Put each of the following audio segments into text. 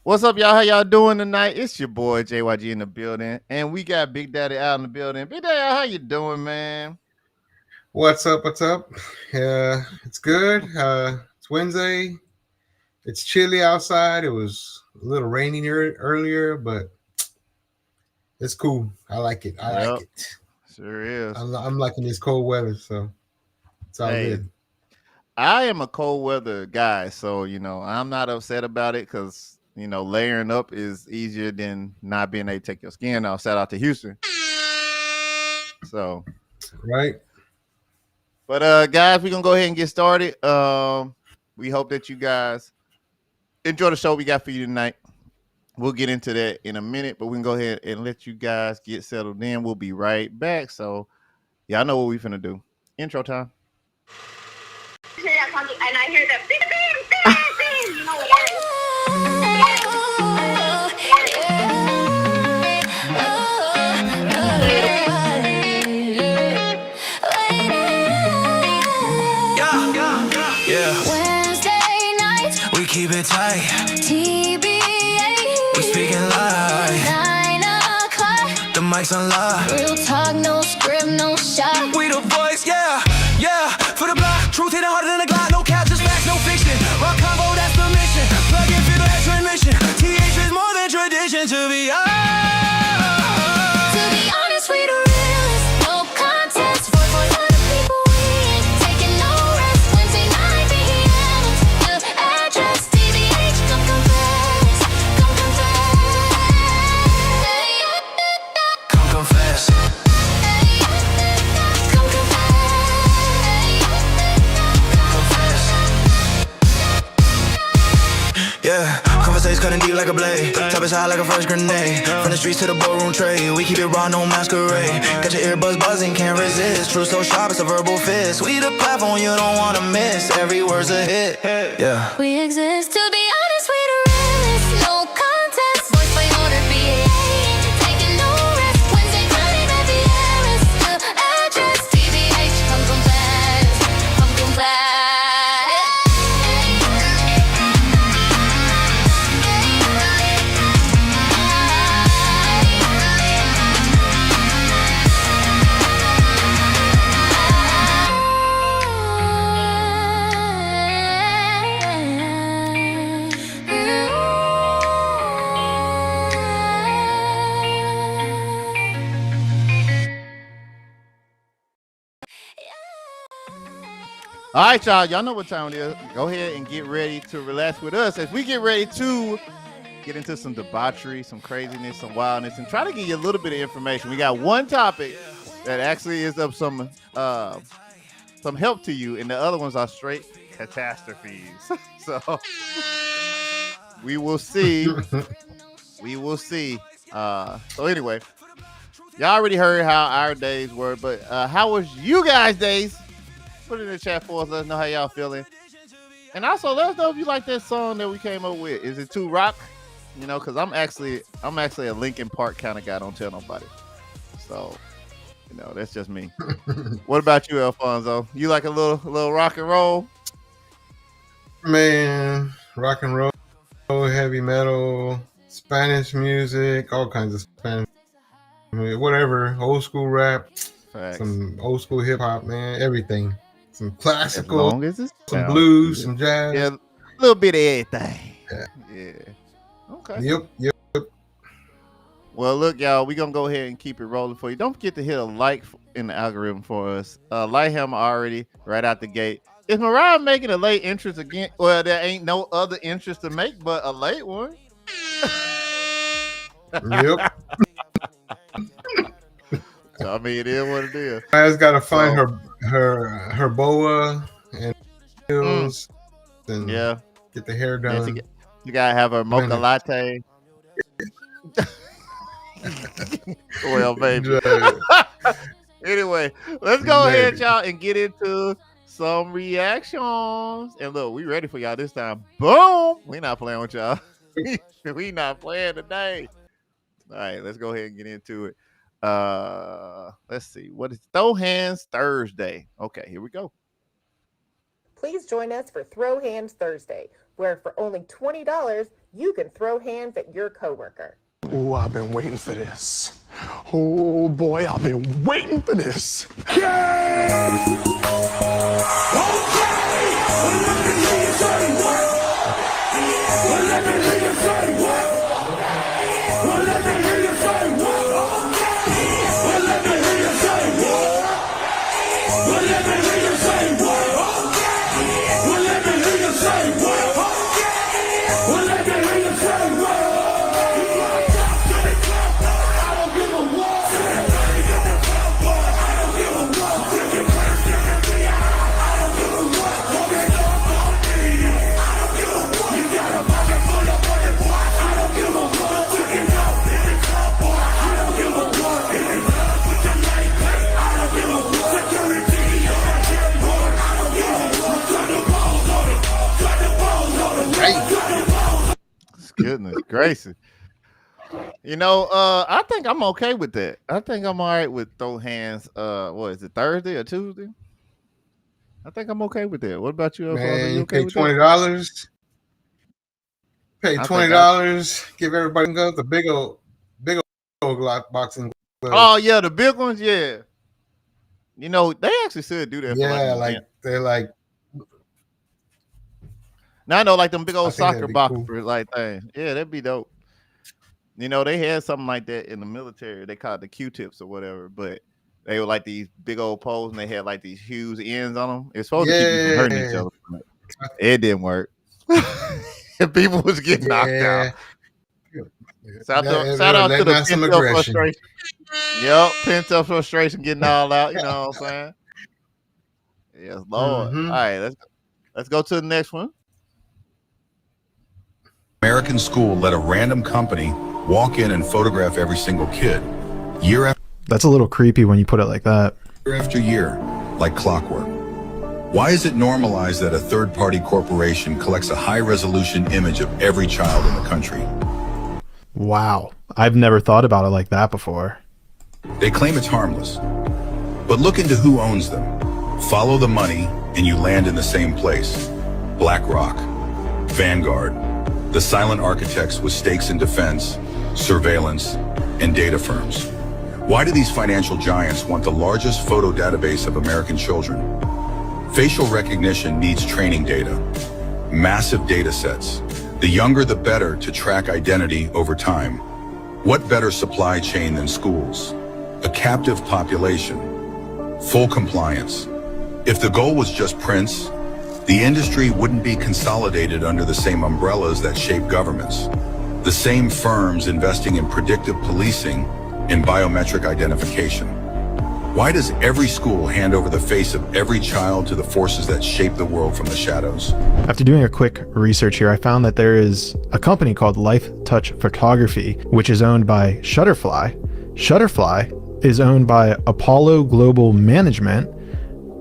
What's up, y'all? How y'all doing tonight? It's your boy JYG in the building, and we got Big Daddy out in the building. Big Daddy, how you doing, man? What's up? What's up? It's good. It's Wednesday. It's chilly outside. It was a little rainy earlier, but it's cool. I like it. I like Yep, it. sure is. I'm liking this cold weather, so it's all Hey, good. I am a cold weather guy, so I'm not upset about it because layering up is easier than not being able to take your skin off. Shout out to Houston. So, Right? but guys, we're gonna go ahead and get started. We hope that you guys enjoy the show we got for you tonight. We'll get into that in a minute, but we can go ahead and let you guys get settled in. We'll be right back. So, y'all know what we finna do. Intro time. Hear that talking, and I hear the bing, bing, bing, bing. You know what it is? Wednesday nights, we keep it tight. TBA, we speaking live. 9 o'clock, the mic's unlocked. Real talk, no script, no shot. We the voice, yeah, yeah. For the block, truth hitting harder than a Glock. No cap, just facts, no fiction. Rock combo, that's the mission. Plug in, feel that transmission. TH is more than tradition to be honest. To be honest, we the realest. No contest. For the people, we ain't taking no rest. Wednesday night, BM. The address, TBH. Come confess. Come confess. Come confess. Come confess. Yeah, conversations cutting deep like a blade. Top is high like a first grenade. From the streets to the ballroom trade, we keep it raw, no masquerade. Got your earbuds buzzing, can't resist. Truth so sharp, it's a verbal fist. We the platform you don't wanna miss. Every word's a hit. Yeah. We exist to be honest, we the realest. No contest. Voice by order, BA. Taking no rest. Wednesday, Friday, at the Harris. The address, TBH. Come confess. Come confess. All right, y'all. Y'all know what time it is. Go ahead and get ready to relax with us as we get ready to get into some debauchery, some craziness, some wildness, and try to give you a little bit of information. We got one topic that actually is of some help to you, and the other ones are straight catastrophes. So we will see. We will see. So anyway, y'all already heard how our days were, but how was you guys' days? Put it in the chat for us. Let us know how y'all feeling. And also let us know if you like that song that we came up with. Is it too rock? Because I'm actually a Linkin Park kind of guy. Don't tell nobody. So, that's just me. What about you, Alfonso? You like a little rock and roll? Man, rock and roll, heavy metal, Spanish music, all kinds of Spanish music, whatever, old school rap, Facts. some old school hip hop, man, everything. Some As classical, long as it some sounds blues, good. some jazz. Yeah, a little bit of everything. Yeah. Yeah. Okay. Yep. Well, look, y'all, we're going to go ahead and keep it rolling for you. Don't forget to hit a like in the algorithm for us. Like him already right out the gate. Is Mariah making a late entrance again? Well, there ain't no other entrance to make but a late one. Yep. So, I mean, it is what it is. I just gotta find So, her boa and heels and yeah. get the hair Then done. you got to have a mocha Minute. latte. Well, baby. Right. Anyway, let's go ahead, Maybe. y'all, and get into some reactions. And look, we ready for y'all this time. Boom! We not playing with y'all. We not playing today. All right, let's go ahead and get into it. Let's see. What is Throw Hands Thursday? Okay, here we go. Please join us for Throw Hands Thursday, where for only $20, you can throw hands at your coworker. Oh, I've been waiting for this. Oh boy, I've been waiting for this. Goodness gracious. You know, I think I'm okay with that. I think I'm all right with throw hands. What is it, Thursday or Tuesday? I think I'm okay with that. What about you, Alfonso? Man, You you okay pay with $20. Pay I think $20. Give everybody go the big old boxing gloves. Oh yeah, the big ones, yeah. You know, they actually should do that for Yeah, like, they're like. now I know like them big I old think that'd soccer be boxers cool. like things. Yeah, that'd be dope. You know, they had something like that in the military. They called it the Q-tips or whatever, but they were like these big old poles and they had like these huge ends on them. It's supposed to keep you from hurting each Yeah, other. But it didn't work. People was getting knocked out. yeah. Shout They were out to letting the out some pent up aggression. frustration. Yep, pent up frustration getting all out. You know what I'm saying? Yes, Lord. Mhm. All right, let's go to the next one. American school let a random company walk in and photograph every single kid, year That's a little creepy when you put it like that. after year, like clockwork. Why is it normalized that a third-party corporation collects a high-resolution image of every child in the country? Wow. I've never thought about it like that before. They claim it's harmless. But look into who owns them. Follow the money and you land in the same place. BlackRock, Vanguard, the silent architects with stakes in defense, surveillance, and data firms. Why do these financial giants want the largest photo database of American children? Facial recognition needs training data, massive data sets. The younger the better to track identity over time. What better supply chain than schools? A captive population, full compliance. If the goal was just prints, the industry wouldn't be consolidated under the same umbrellas that shape governments. The same firms investing in predictive policing and biometric identification. Why does every school hand over the face of every child to the forces that shape the world from the shadows? After doing a quick research here, I found that there is a company called Life Touch Photography, which is owned by Shutterfly. Shutterfly is owned by Apollo Global Management,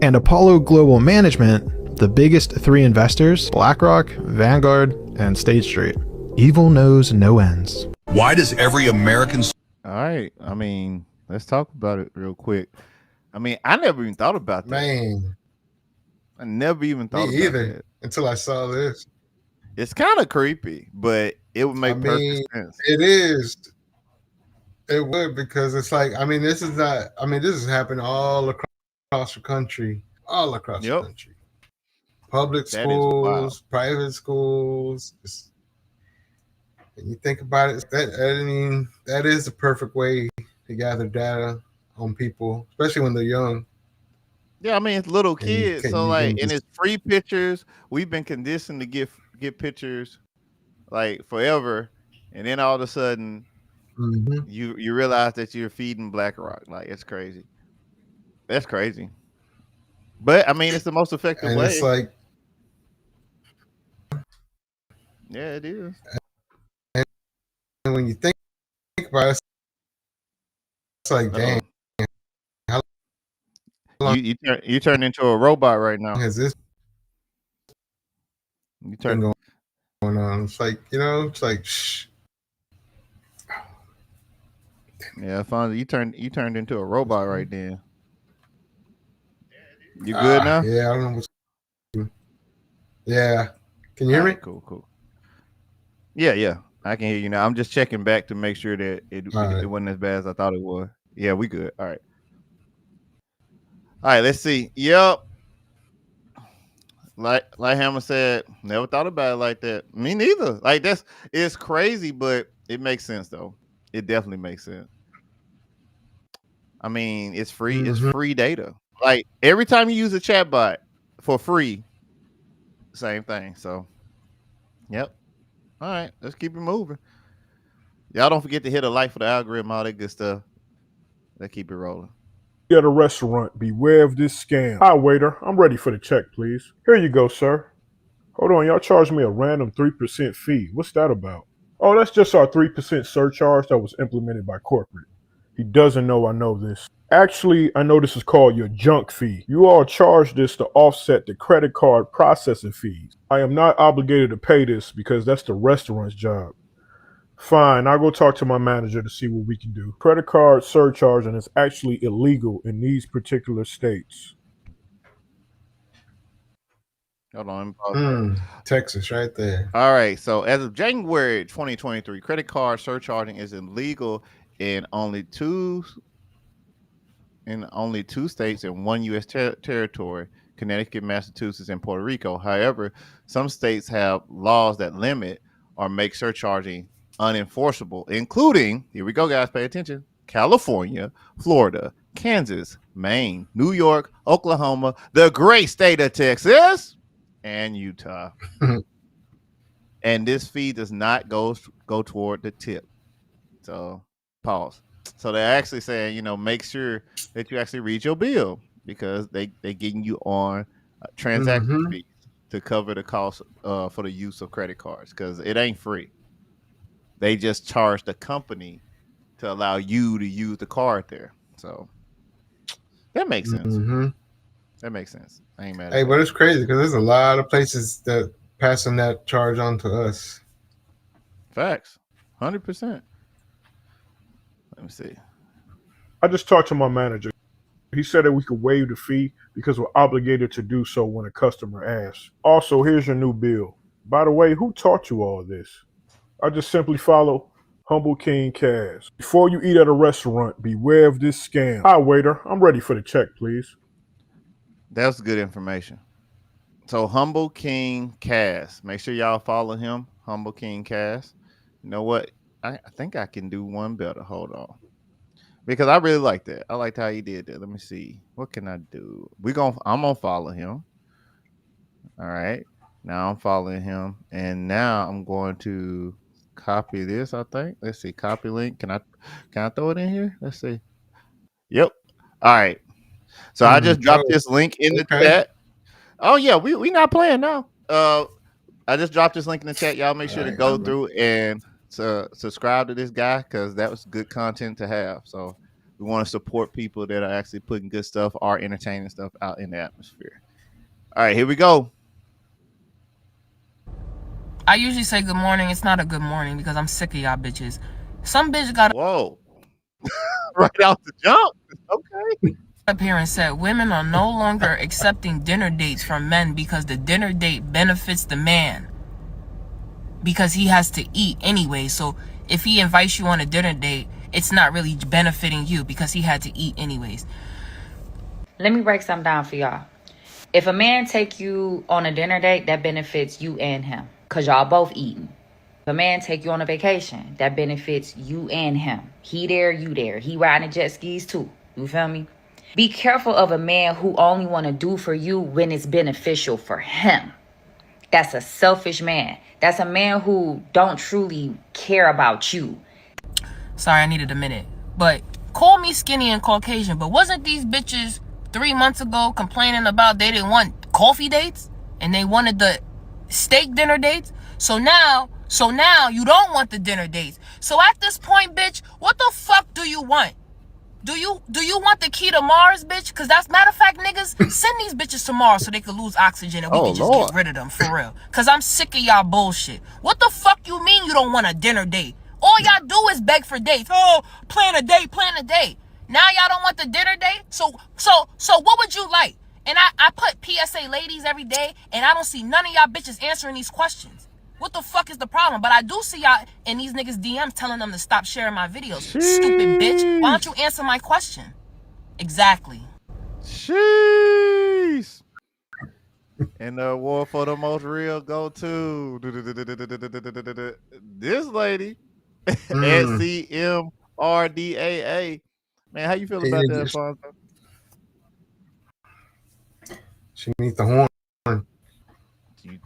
and Apollo Global Management, the biggest three investors, BlackRock, Vanguard, and State Street. Evil knows no ends. Why does every American... All right. I mean, let's talk about it real quick. I mean, I never even thought about that. Man, I never even thought about either that. until I saw this. It's kind of creepy, but it would make perfect sense. It is. It would, because it's like, I mean, this is not, I mean, this is happening all across the country, the country. Public schools, private schools. And you think about it, I mean, that is the perfect way to gather data on people, especially when they're young. Yeah, I mean, it's little kids, so like, and it's free pictures. We've been conditioned to get pictures like forever, and then all of a sudden, you realize that you're feeding BlackRock. Like, it's crazy. That's crazy. But I mean, it's the most effective way. It's like, yeah, it is. And when you think about it, it's like, dang. You turn into a robot right now. Has this been going on? It's like, you know, it's like, shh. Yeah, Fonzie, you turned into a robot right then. You good now? Yeah, I don't know what's. Yeah, Can you hear me? Cool. Yeah. I can hear you now. I'm just checking back to make sure that it wasn't as bad as I thought it was. Yeah, we good. All right. Let's see. Yep. Like Hammer said, never thought about it like that. Me neither. Like it's crazy, but it makes sense though. It definitely makes sense. I mean, it's free. It's free data. Like every time you use a chatbot for free, same thing. So, yep. All right, let's keep it moving. Y'all don't forget to hit a like for the algorithm, all that good stuff. Let's keep it rolling. At a restaurant, beware of this scam. Hi, waiter. I'm ready for the check, please. Here you go, sir. Hold on, y'all charged me a random 3% fee. What's that about? Oh, that's just our 3% surcharge that was implemented by corporate. He doesn't know I know this. Actually, I know this is called your junk fee. You all charge this to offset the credit card processing fees. I am not obligated to pay this because that's the restaurant's job. Fine, I'll go talk to my manager to see what we can do. Credit card surcharging is actually illegal in these particular states. Hold on. Texas, right there. All right. So as of January 2023, credit card surcharging is illegal in only two states and one U.S. territory: Connecticut, Massachusetts, and Puerto Rico. However, some states have laws that limit or make surcharging unenforceable, including, here we go, guys, pay attention: California, Florida, Kansas, Maine, New York, Oklahoma, the great state of Texas, and Utah. And this fee does not go toward the tip. So pause. So they're actually saying, make sure that you actually read your bill, because they getting you on transaction fees to cover the cost for the use of credit cards, because it ain't free. They just charge the company to allow you to use the card there. So that makes sense. That makes sense. I ain't mad at that. But it's crazy because there's a lot of places that passing that charge on to us. Facts. 100%. Let me see. I just talked to my manager. He said that we could waive the fee because we're obligated to do so when a customer asks. Also, here's your new bill. By the way, who taught you all this? I just simply follow Humble King Cash. Before you eat at a restaurant, beware of this scam. Hi, waiter. I'm ready for the check, please. That's good information. So Humble King Cass. Make sure y'all follow him. Humble King Cass. You know what? I think I can do one better. Hold on. Because I really like that. I liked how he did that. Let me see. What can I do? I'm gonna follow him. All right. Now I'm following him. And now I'm going to copy this, I think. Let's see. Copy link. Can I throw it in here? Let's see. Yep. All right. So I just dropped this link in the chat. Oh yeah, we not playing now. I just dropped this link in the chat. Y'all make sure to go through and subscribe to this guy, because that was good content to have. So we want to support people that are actually putting good stuff, or entertaining stuff out in the atmosphere. All right, here we go. I usually say good morning. It's not a good morning because I'm sick of y'all bitches. Some bitch got whoa right out the jump. Okay. Up here and said women are no longer accepting dinner dates from men because the dinner date benefits the man, because he has to eat anyway. So if he invites you on a dinner date, it's not really benefiting you because he had to eat anyways. Let me break something down for y'all. If a man take you on a dinner date, that benefits you and him, because y'all both eating. If a man take you on a vacation, that benefits you and him. He there, you there. He riding jet skis too. You feel me? Be careful of a man who only want to do for you when it's beneficial for him. That's a selfish man. That's a man who don't truly care about you. Sorry, I needed a minute. But call me skinny and Caucasian, but wasn't these bitches 3 months ago complaining about they didn't want coffee dates and they wanted the steak dinner dates? So now you don't want the dinner dates. So at this point, bitch, what the fuck do you want? Do you want the key to Mars, bitch? Because that's, matter of fact, niggas, send these bitches to Mars so they could lose oxygen and we can just get rid of them, for real. Because I'm sick of y'all bullshit. What the fuck you mean you don't want a dinner date? All y'all do is beg for dates. Oh, plan a date. Now y'all don't want the dinner date? So what would you like? And I put PSA ladies every day, and I don't see none of y'all bitches answering these questions. What the fuck is the problem? But I do see y'all in these niggas DMs telling them to stop sharing my videos. Stupid bitch. Why don't you answer my question? Exactly. Sheesh. And the award for the most real go to this lady at CMRDAA. Man, how you feel about that, Alfonso? She needs the horn.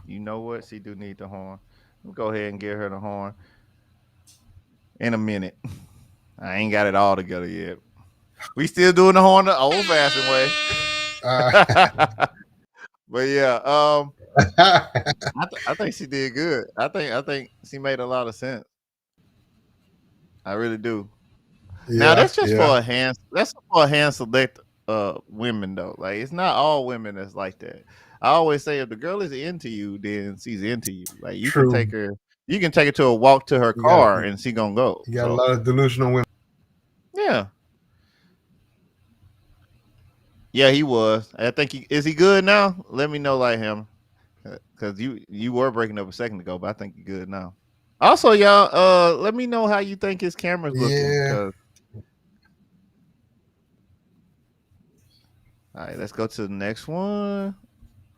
You know what? She do need the horn. We'll go ahead and give her the horn in a minute. I ain't got it all together yet. We still doing the horn the old fashioned way. But yeah, I think she did good. I think she made a lot of sense. I really do. Now that's just for a hand. That's for a hand select women though. Like it's not all women that's like that. I always say if the girl is into you, then she's into you. Like you can take her to a walk to her car and she gonna go. You got a lot of delusional women. Yeah. Yeah, he was. I think is he good now? Let me know like him. Cause you were breaking up a second ago, but I think you're good now. Also, y'all, let me know how you think his camera's looking. Yeah. All right, let's go to the next one.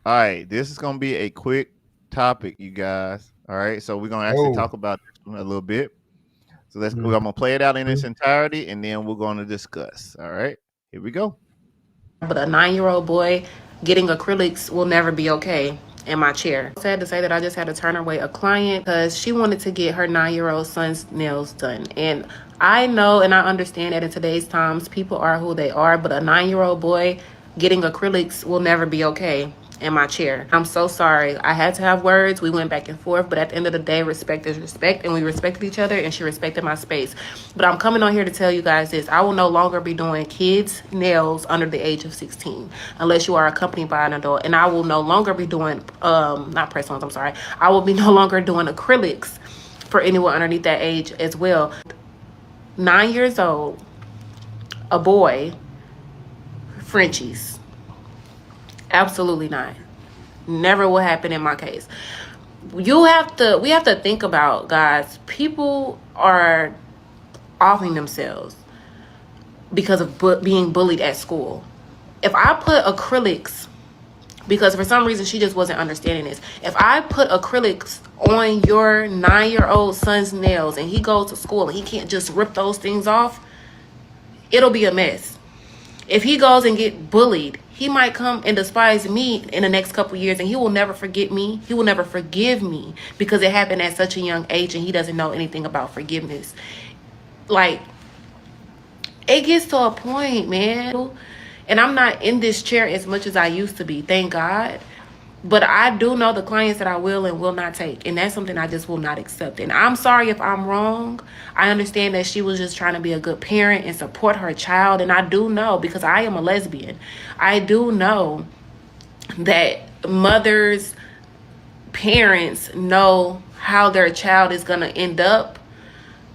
All right, this is gonna be a quick topic, you guys. All right, so we're gonna actually talk about this one a little bit. So I'm gonna play it out in its entirety, and then we're gonna discuss. All right, here we go. But a 9-year-old boy getting acrylics will never be okay in my chair. Sad to say that I just had to turn away a client because she wanted to get her 9-year-old son's nails done. And I know and I understand that in today's times, people are who they are, but a 9-year-old boy getting acrylics will never be okay in my chair. I'm so sorry. I had to have words. We went back and forth, but at the end of the day, respect is respect, and we respected each other, and she respected my space. But I'm coming on here to tell you guys this. I will no longer be doing kids' nails under the age of 16 unless you are accompanied by an adult, and I will no longer be doing, not press-ons, I'm sorry. I will be no longer doing acrylics for anyone underneath that age as well. 9 years old, a boy, Frenchies. Absolutely not. Never will happen in my case. We have to think about, guys, people are offing themselves because of being bullied at school. If I put acrylics, because for some reason she just wasn't understanding this, if I put acrylics on your 9-year-old son's nails and he goes to school and he can't just rip those things off, it'll be a mess. If he goes and get bullied, he might come and despise me in the next couple years, and he will never forget me. He will never forgive me because it happened at such a young age and he doesn't know anything about forgiveness. Like, it gets to a point, man. And I'm not in this chair as much as I used to be, thank God. But I do know the clients that I will and will not take. And that's something I just will not accept. And I'm sorry if I'm wrong. I understand that she was just trying to be a good parent and support her child. And I do know, because I am a lesbian, I do know that mothers, parents know how their child is going to end up,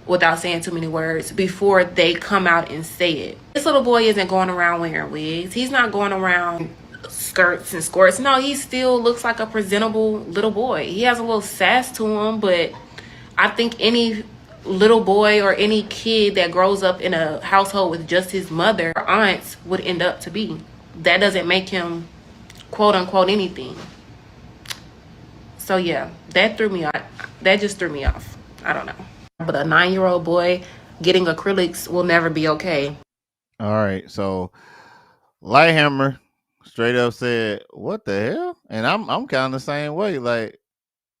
without saying too many words, before they come out and say it. This little boy isn't going around wearing wigs. He's not going around skirts and skirts. No, he still looks like a presentable little boy. He has a little sass to him, but I think any little boy or any kid that grows up in a household with just his mother or aunts would end up to be. That doesn't make him quote unquote anything. So yeah, that threw me off. That just threw me off. I don't know. But a 9-year-old boy getting acrylics will never be okay. All right, so Lighthammer straight up said, "What the hell?" And I'm kind of the same way. Like,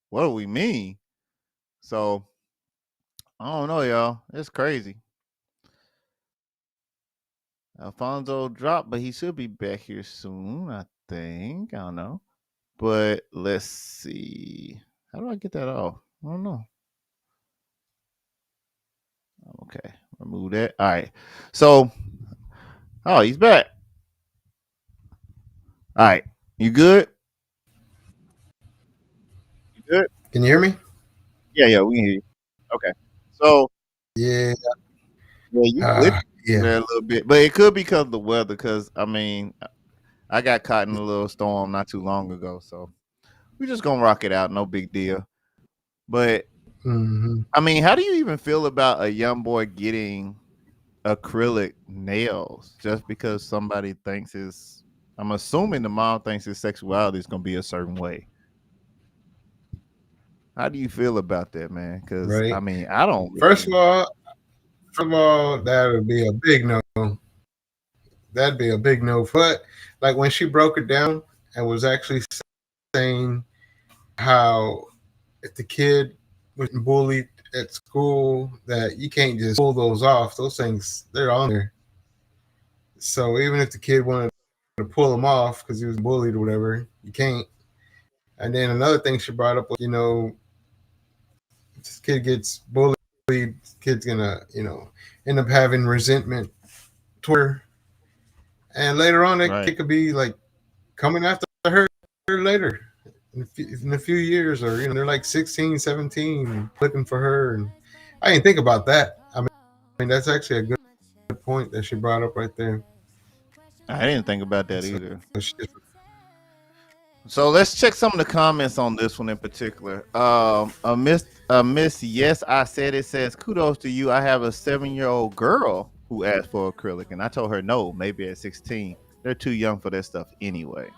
what do we mean? So I don't know, y'all. It's crazy. Alfonso dropped, but he should be back here soon, I think. I don't know. But let's see. How do I get that off? I don't know. Okay, remove that. All right. So, oh, he's back. All right. You good? You good? Can you hear me? Yeah, we can hear you. Okay. So, Yeah. you glitched there a little bit, but it could be because of the weather. Because I mean, I got caught in a little storm not too long ago, so we just gonna rock it out. No big deal. But I mean, how do you even feel about a young boy getting acrylic nails just because somebody thinks his? I'm assuming the mom thinks his sexuality is gonna be a certain way. How do you feel about that, man? Because I Right. mean, I don't First really. of all, that would be a big no. That'd be a big no. But like when she broke it down and was actually saying how if the kid was bullied at school, that you can't just pull those off. Those things, they're on there. So even if the kid wanted to pull them off because he was bullied or whatever, you can't. And then another thing she brought up was, if this kid gets bullied, this kid's gonna, end up having resentment toward her. And later on, that Right. kid could be like coming after her later in a few years, or they're like 16, 17, looking for her. And I didn't think about that. I mean, that's actually a good point that she brought up right there. I didn't think about that So either. she just, So let's check some of the comments on this one in particular. A miss, yes, I said it says, kudos to you. I have a 7-year-old girl who asked for acrylic, and I told her no, maybe at 16. They're too young for that stuff anyway.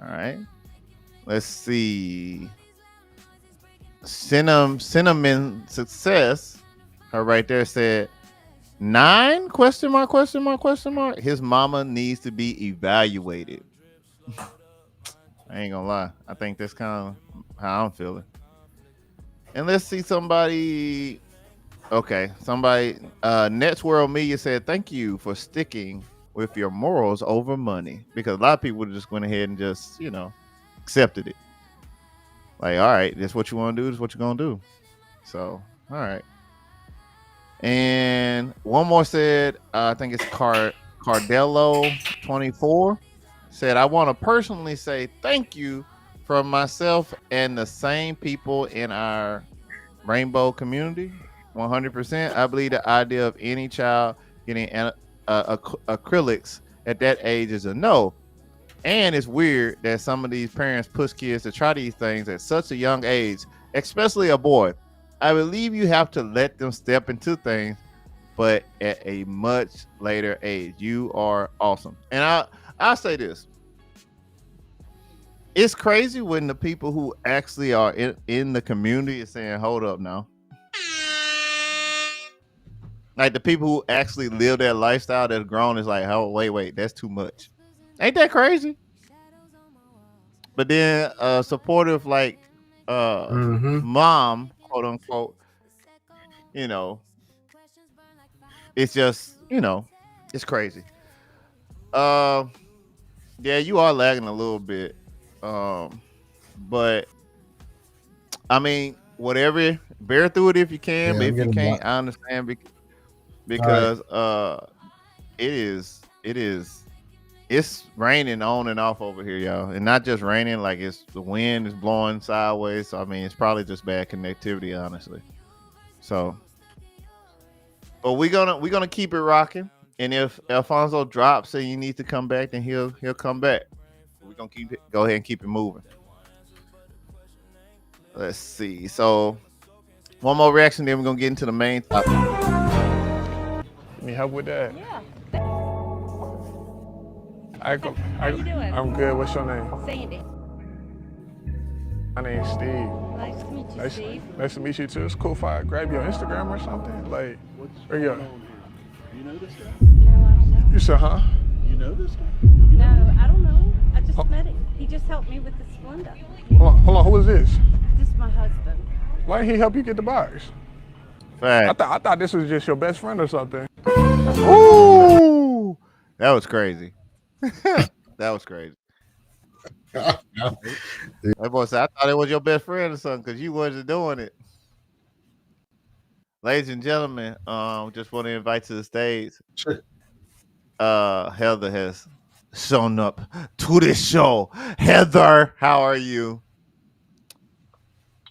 All right. Let's see. Cinnamon success. Her right there said 9 question mark question mark question mark. His mama needs to be evaluated. I ain't gonna lie. I think that's kind of how I'm feeling. And let's see somebody. Okay, somebody. Next World Media said, "Thank you for sticking with your morals over money," because a lot of people just went ahead and just accepted it. Like, all right, that's what you want to do. That's what you're gonna do. So, all right. And one more said, I think it's Cardello 24 said, I want to personally say thank you from myself and the same people in our rainbow community. 100%. I believe the idea of any child getting acrylics at that age is a no. And it's weird that some of these parents push kids to try these things at such a young age, especially a boy. I believe you have to let them step into things, but at a much later age. You are awesome. And I'll say this. It's crazy when the people who actually are in the community is saying, hold up now. Like the people who actually live that lifestyle that's grown is like, oh, wait, that's too much. Ain't that crazy? But then supportive like mom, quote unquote, you know, it's just, it's crazy. Uh, yeah, you are lagging a little bit. But I mean, whatever, bear through it if you can, yeah, but I'm if you getting can't, blocked. I understand All right. because it's raining on and off over here, y'all. And not just raining, like it's the wind is blowing sideways. So I mean, it's probably just bad connectivity, honestly. So, but we're gonna keep it rocking. And if Alfonso drops and you need to come back, then he'll come back. We're gonna go ahead and keep it moving. Let's see. So one more reaction, then we're gonna get into the main topic. Need help with that? Yeah. How you doing? I'm good. What's your name? Sandy. My name's Steve. Nice to meet you, Steve. Nice to meet you too. It's cool if I grab your Instagram or something. Like, where you at? You know this guy? No, I don't know. You said, huh? You know this guy? No, I don't know. I just met him. He just helped me with the Splenda. Hold on. Who is this? This is my husband. Why didn't he help you get the box? Fact. I thought this was just your best friend or something. Ooh, that was crazy. That was crazy. That boy said, I thought it was your best friend or something because you wasn't doing it. Ladies and gentlemen, just want to invite to the stage. Heather has shown up to this show. Heather, how are you?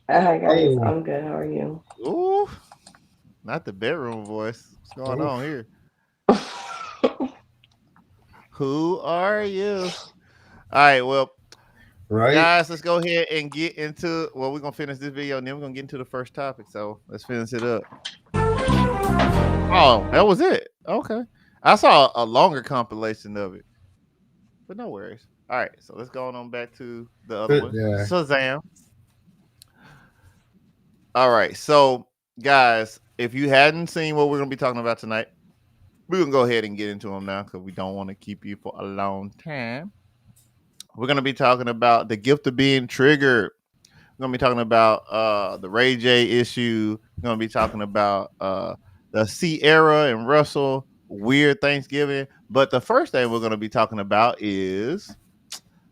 Hi guys, I'm good. How are you? Ooh, not the bedroom voice. What's going on here? Who are you? All right, well, Right? guys, let's go ahead and get into. Well, we're gonna finish this video and then we're gonna get into the first topic. So let's finish it up. Oh, that was it. Okay, I saw a longer compilation of it, but no worries. All right, so let's go on back to the other one. Yeah. Shazam. All right, so guys, if you hadn't seen what we're gonna be talking about tonight, we're gonna go ahead and get into them now because we don't want to keep you for a long time. We're gonna be talking about the gift of being triggered. We're gonna be talking about the Ray J issue. We're gonna be talking about the Ciara and Russell weird Thanksgiving. But the first thing we're gonna be talking about is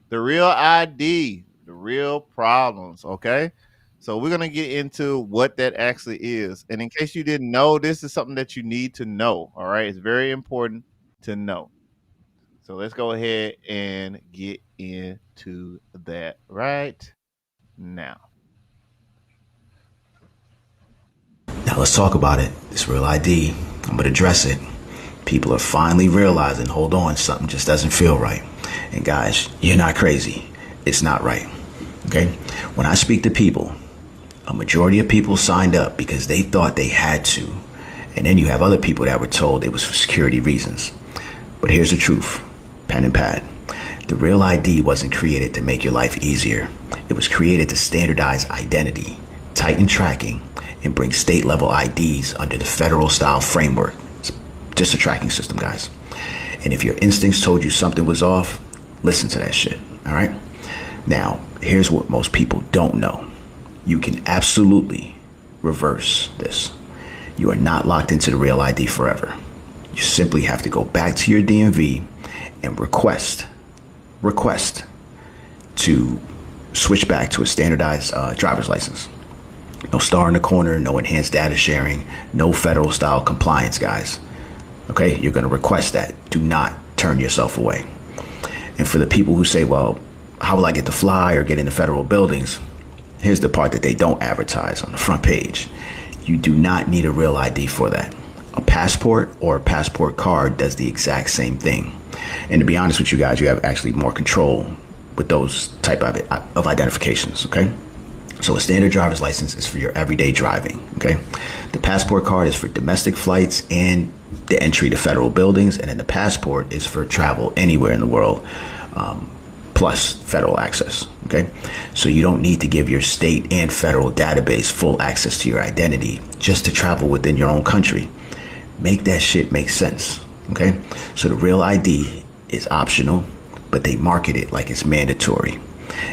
the real ID, the real problems. Okay. So we're gonna get into what that actually is. And in case you didn't know, this is something that you need to know. All right. It's very important to know. So let's go ahead and get into that right now. Now let's talk about it. This real ID, I'm going to address it. People are finally realizing, hold on, something just doesn't feel right. And guys, you're not crazy. It's not right. Okay? When I speak to people, a majority of people signed up because they thought they had to. And then you have other people that were told it was for security reasons. But here's the truth. Pen and pad. The real ID wasn't created to make your life easier. It was created to standardize identity, tighten tracking, and bring state-level IDs under the federal-style framework. It's just a tracking system, guys. And if your instincts told you something was off, listen to that shit, all right? Now, here's what most people don't know. You can absolutely reverse this. You are not locked into the real ID forever. You simply have to go back to your DMV and request to switch back to a standardized driver's license. No star in the corner, no enhanced data sharing, no federal style compliance, guys. Okay, you're gonna request that. Do not turn yourself away. And for the people who say, well, how will I get to fly or get into federal buildings? Here's the part that they don't advertise on the front page. You do not need a real ID for that. A passport or a passport card does the exact same thing. And to be honest with you guys, you have actually more control with those type of identifications, okay? So a standard driver's license is for your everyday driving, okay? The passport card is for domestic flights and the entry to federal buildings, and then the passport is for travel anywhere in the world, plus federal access, okay? So you don't need to give your state and federal database full access to your identity just to travel within your own country. Make that shit make sense, okay? So the real ID is optional, but they market it like it's mandatory.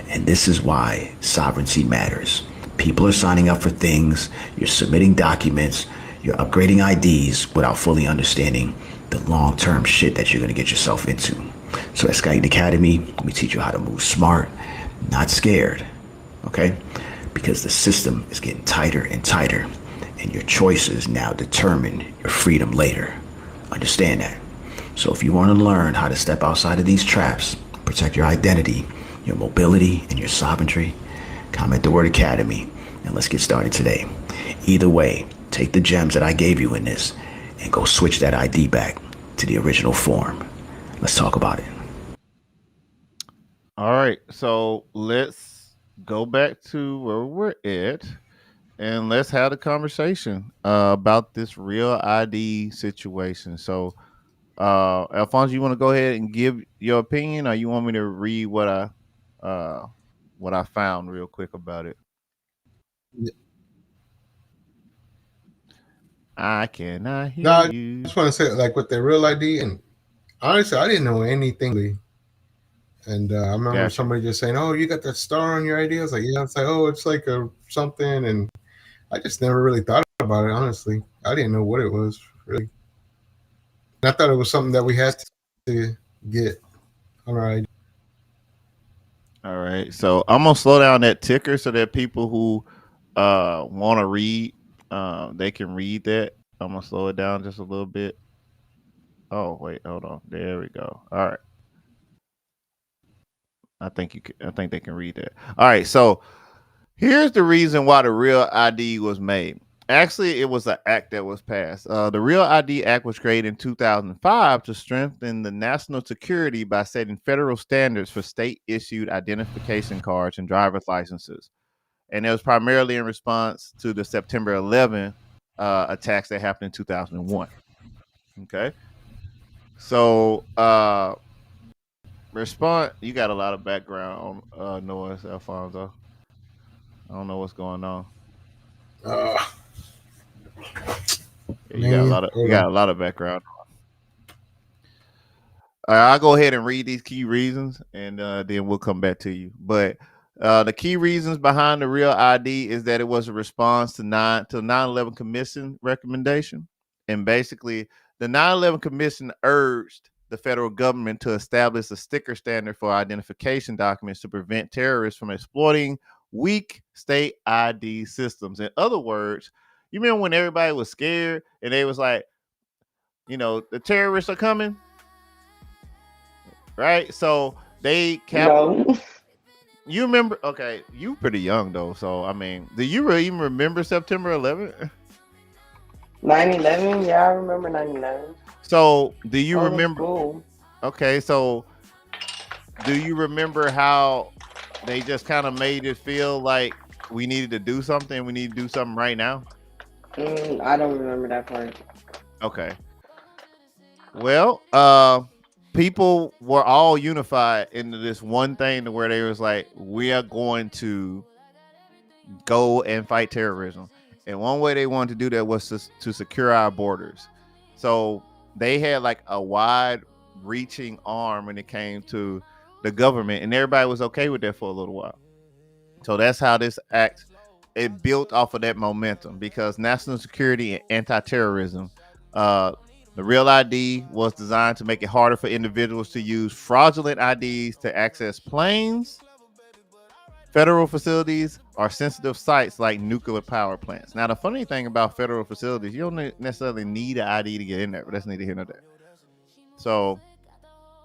And this is why sovereignty matters. People are signing up for things, you're submitting documents, you're upgrading IDs without fully understanding the long-term shit that you're gonna get yourself into. So at Skyton Academy, we teach you how to move smart, not scared, okay? Because the system is getting tighter and tighter, and your choices now determine your freedom later. Understand that. So if you wanna learn how to step outside of these traps, protect your identity, your mobility, and your sovereignty, comment the word Academy, and let's get started today. Either way, take the gems that I gave you in this and go switch that ID back to the original form. Let's talk about it. All right, so let's go back to where we're at and let's have a conversation about this real ID situation. So, Alfonso, you want to go ahead and give your opinion, or you want me to read what I found real quick about it? I cannot hear No, I you. just want to say, like, with the real ID, and honestly, I didn't know anything. And I remember somebody just saying, "Oh, you got that star on your ID." I was like, "Yeah." It's like, "Oh, it's like a something," and I just never really thought about it. Honestly, I didn't know what it was really. And I thought it was something that we had to get on our ID. All right, so I'm gonna slow down that ticker so that people who want to read, they can read that. I'm gonna slow it down just a little bit. Oh wait, hold on. There we go. All right. I think I think they can read that. All right. So here's the reason why the real ID was made. Actually, it was an act that was passed. The Real ID Act was created in 2005 to strengthen the national security by setting federal standards for state-issued identification cards and driver's licenses. And it was primarily in response to the September 11 attacks that happened in 2001. Okay, so respond. You got a lot of background noise, Alfonso. I don't know what's going on. Yeah, you got a Man, lot of hold on. background. I'll go ahead and read these key reasons, and then we'll come back to you. But the key reasons behind the Real ID is that it was a response to 9/11 Commission recommendation, and basically the 9/11 Commission urged the federal government to establish a sticker standard for identification documents to prevent terrorists from exploiting weak state ID systems. In other words, you remember when everybody was scared and they was like, the terrorists are coming, right? So they kept. No. You remember? Okay, you pretty young though. So I mean, do you really even remember September 11th? 9/11. Yeah, I remember 9/11. So do you I was in remember? school. Okay, so do you remember how they just kind of made it feel like we needed to do something? We need to do something right now. I don't remember that part. Okay. Well, people were all unified into this one thing to where they was like, we are going to go and fight terrorism. And one way they wanted to do that was to secure our borders. So they had like a wide reaching arm when it came to the government, and everybody was okay with that for a little while. So that's how this act, it built off of that momentum, because national security and anti-terrorism, the Real ID was designed to make it harder for individuals to use fraudulent IDs to access planes, federal facilities, or sensitive sites like nuclear power plants. Now, the funny thing about federal facilities, you don't necessarily need an ID to get in there, but that's neither here nor there. So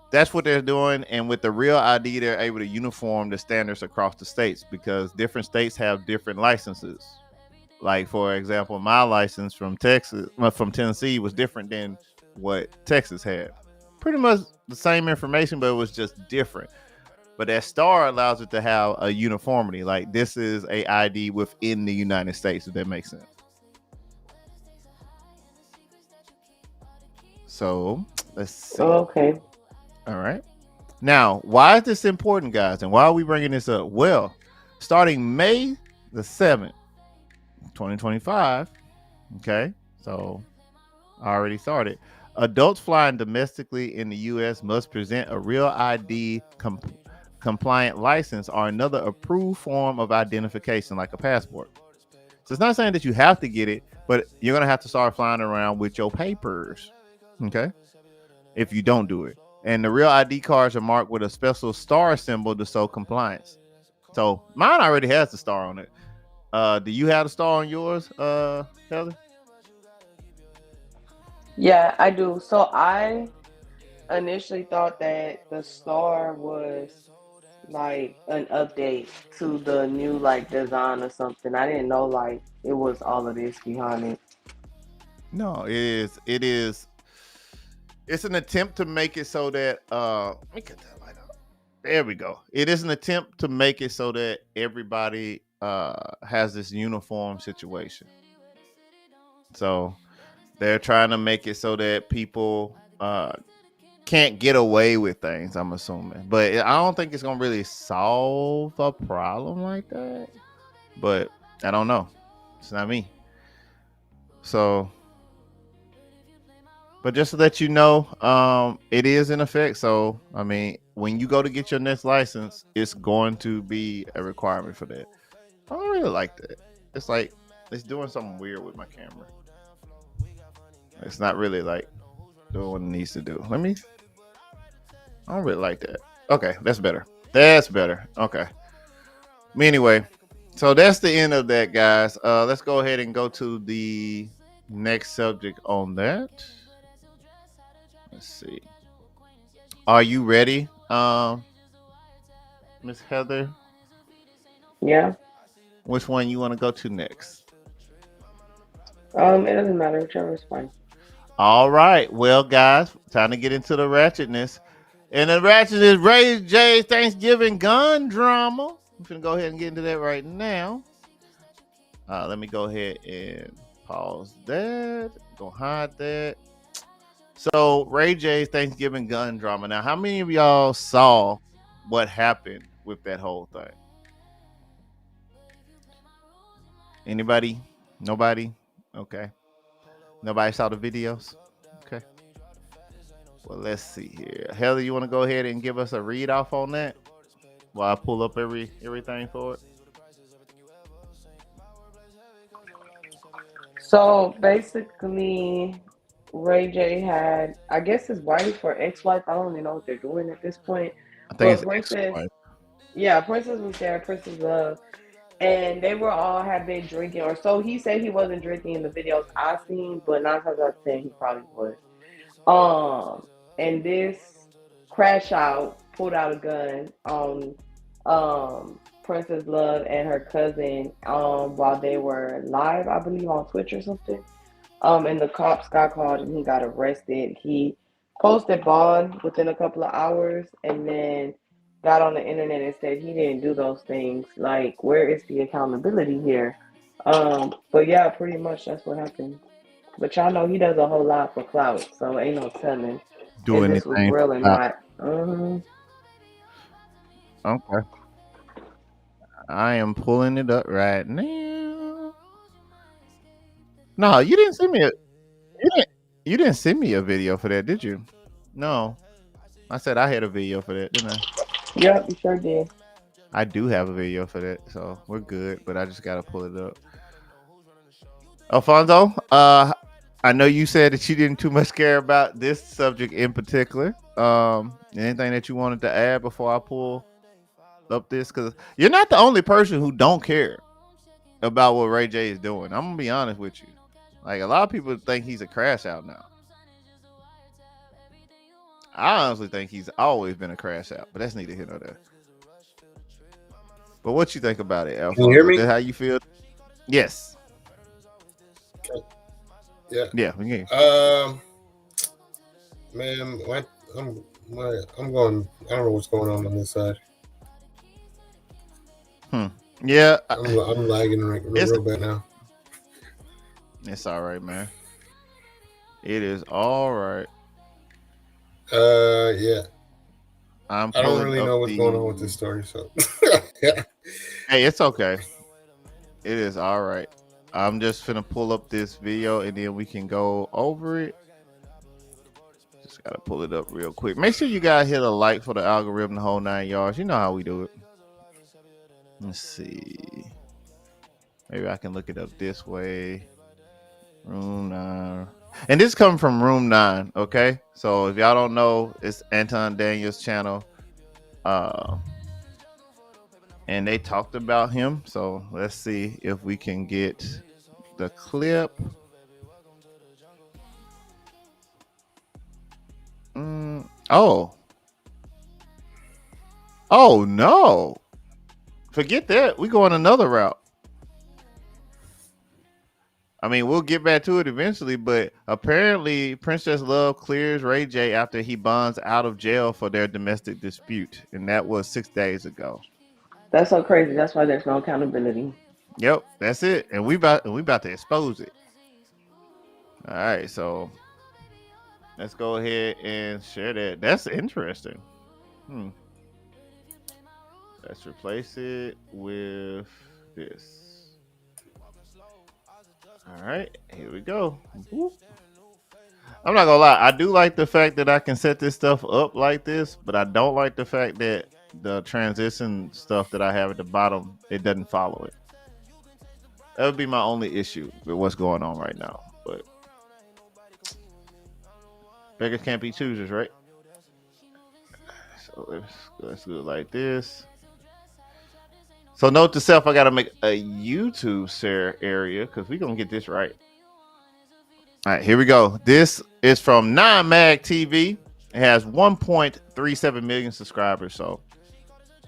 that's what they're doing. And with the Real ID, they're able to uniform the standards across the states, because different states have different licenses. Like, for example, my license from Tennessee was different than what Texas had. Pretty much the same information, but it was just different. But that star allows it to have a uniformity. Like, this is a ID within the United States, if that makes sense. So let's see. Oh, okay. All right. Now, why is this important, guys? And why are we bringing this up? Well, starting May the 7th, 2025. Okay. So I already started. Adults flying domestically in the U.S. must present a Real ID compliant license or another approved form of identification, like a passport. So it's not saying that you have to get it, but you're going to have to start flying around with your papers. Okay. If you don't do it. And the Real ID cards are marked with a special star symbol to show compliance. So mine already has the star on it. Do you have a star on yours, Heather? Yeah, I do. So I initially thought that the star was like an update to the new like design or something. I didn't know like it was all of this behind it. No, it is. It's an attempt to make it so that let me get that light up. There we go. It is an attempt to make it so that everybody has this uniform situation. So they're trying to make it so that people can't get away with things, I'm assuming. But I don't think it's gonna really solve a problem like that. But I don't know. It's not me. So, but just to let you know, it is in effect. So, I mean, when you go to get your next license, it's going to be a requirement for that. I don't really like that. It's like it's doing something weird with my camera. It's not really like doing what it needs to do. I don't really like that. Okay, that's better. That's better. Okay. Anyway, so that's the end of that, guys. Let's go ahead and go to the next subject on that. Let's see. Are you ready, Miss Heather? Yeah. Which one you want to go to next? It doesn't matter. Whichever is fine. All right. Well, guys, time to get into the ratchetness. And the ratchet is Ray J Thanksgiving gun drama. I'm going to go ahead and get into that right now. Let me go ahead and pause that. Go hide that. So Ray J's Thanksgiving gun drama. Now, how many of y'all saw what happened with that whole thing? Anybody? Nobody? Okay. Nobody saw the videos? Okay. Well, let's see here. Heather, you want to go ahead and give us a read off on that while I pull up everything for it? So basically, Ray J had, I guess, his wife or ex-wife. I don't even know what they're doing at this point. I think But it's Princess, ex-wife. yeah, Princess was there, Princess Love, and they were all have been drinking, or so he said. He wasn't drinking in the videos I seen, but 9 times out of 10 he probably was. And this crash out pulled out a gun on Princess Love and her cousin while they were live, I believe, on Twitch or something. And the cops got called and he got arrested. He posted bond within a couple of hours and then got on the internet and said he didn't do those things. Like, where is the accountability here? But yeah, pretty much that's what happened. But y'all know he does a whole lot for clout, so ain't no telling Do if this was anything. real or not. Okay. I am pulling it up right now. No, you didn't send me you didn't send me a video for that, did you? No. I said I had a video for that, didn't I? Yep, you sure did. I do have a video for that, so we're good, but I just gotta pull it up. Alfonso, I know you said that you didn't too much care about this subject in particular. Anything that you wanted to add before I pull up this? Because you're not the only person who don't care about what Ray J is doing. I'm gonna be honest with you. Like, a lot of people think he's a crash out now. I honestly think he's always been a crash out, but that's neither here nor there. But what you think about it, Alfonso? Can you hear me? Is that how you feel? Yes. Yeah. Yeah. We can. Man, I'm going. I don't know what's going on this side. Yeah. I'm lagging real bad now. It's all right, man. It is all right. Yeah. I don't really know what's going on with this story, so yeah. Hey, it's okay. It is all right. I'm just finna pull up this video and then we can go over it. Just gotta pull it up real quick. Make sure you guys hit a like for the algorithm, the whole 9 yards. You know how we do it. Let's see. Maybe I can look it up this way. Room 9. And this coming from Room 9, okay? So if y'all don't know, it's Anton Daniels' channel. And they talked about him. So let's see if we can get the clip. Oh no. Forget that. We going another route. I mean, we'll get back to it eventually, but apparently Princess Love clears Ray J after he bonds out of jail for their domestic dispute. And that was 6 days ago. That's so crazy. That's why there's no accountability. Yep, that's it. And we about to expose it. All right, so let's go ahead and share that. That's interesting. Let's replace it with this. All right, here we go. I'm not gonna lie. I do like the fact that I can set this stuff up like this, but I don't like the fact that the transition stuff that I have at the bottom, it doesn't follow it. That would be my only issue with what's going on right now. But beggars can't be choosers, right? So let's do it like this. So note to self, I gotta make a YouTube share area because we're gonna get this right. All right, here we go. This is from 9mag TV. It has 1.37 million subscribers. So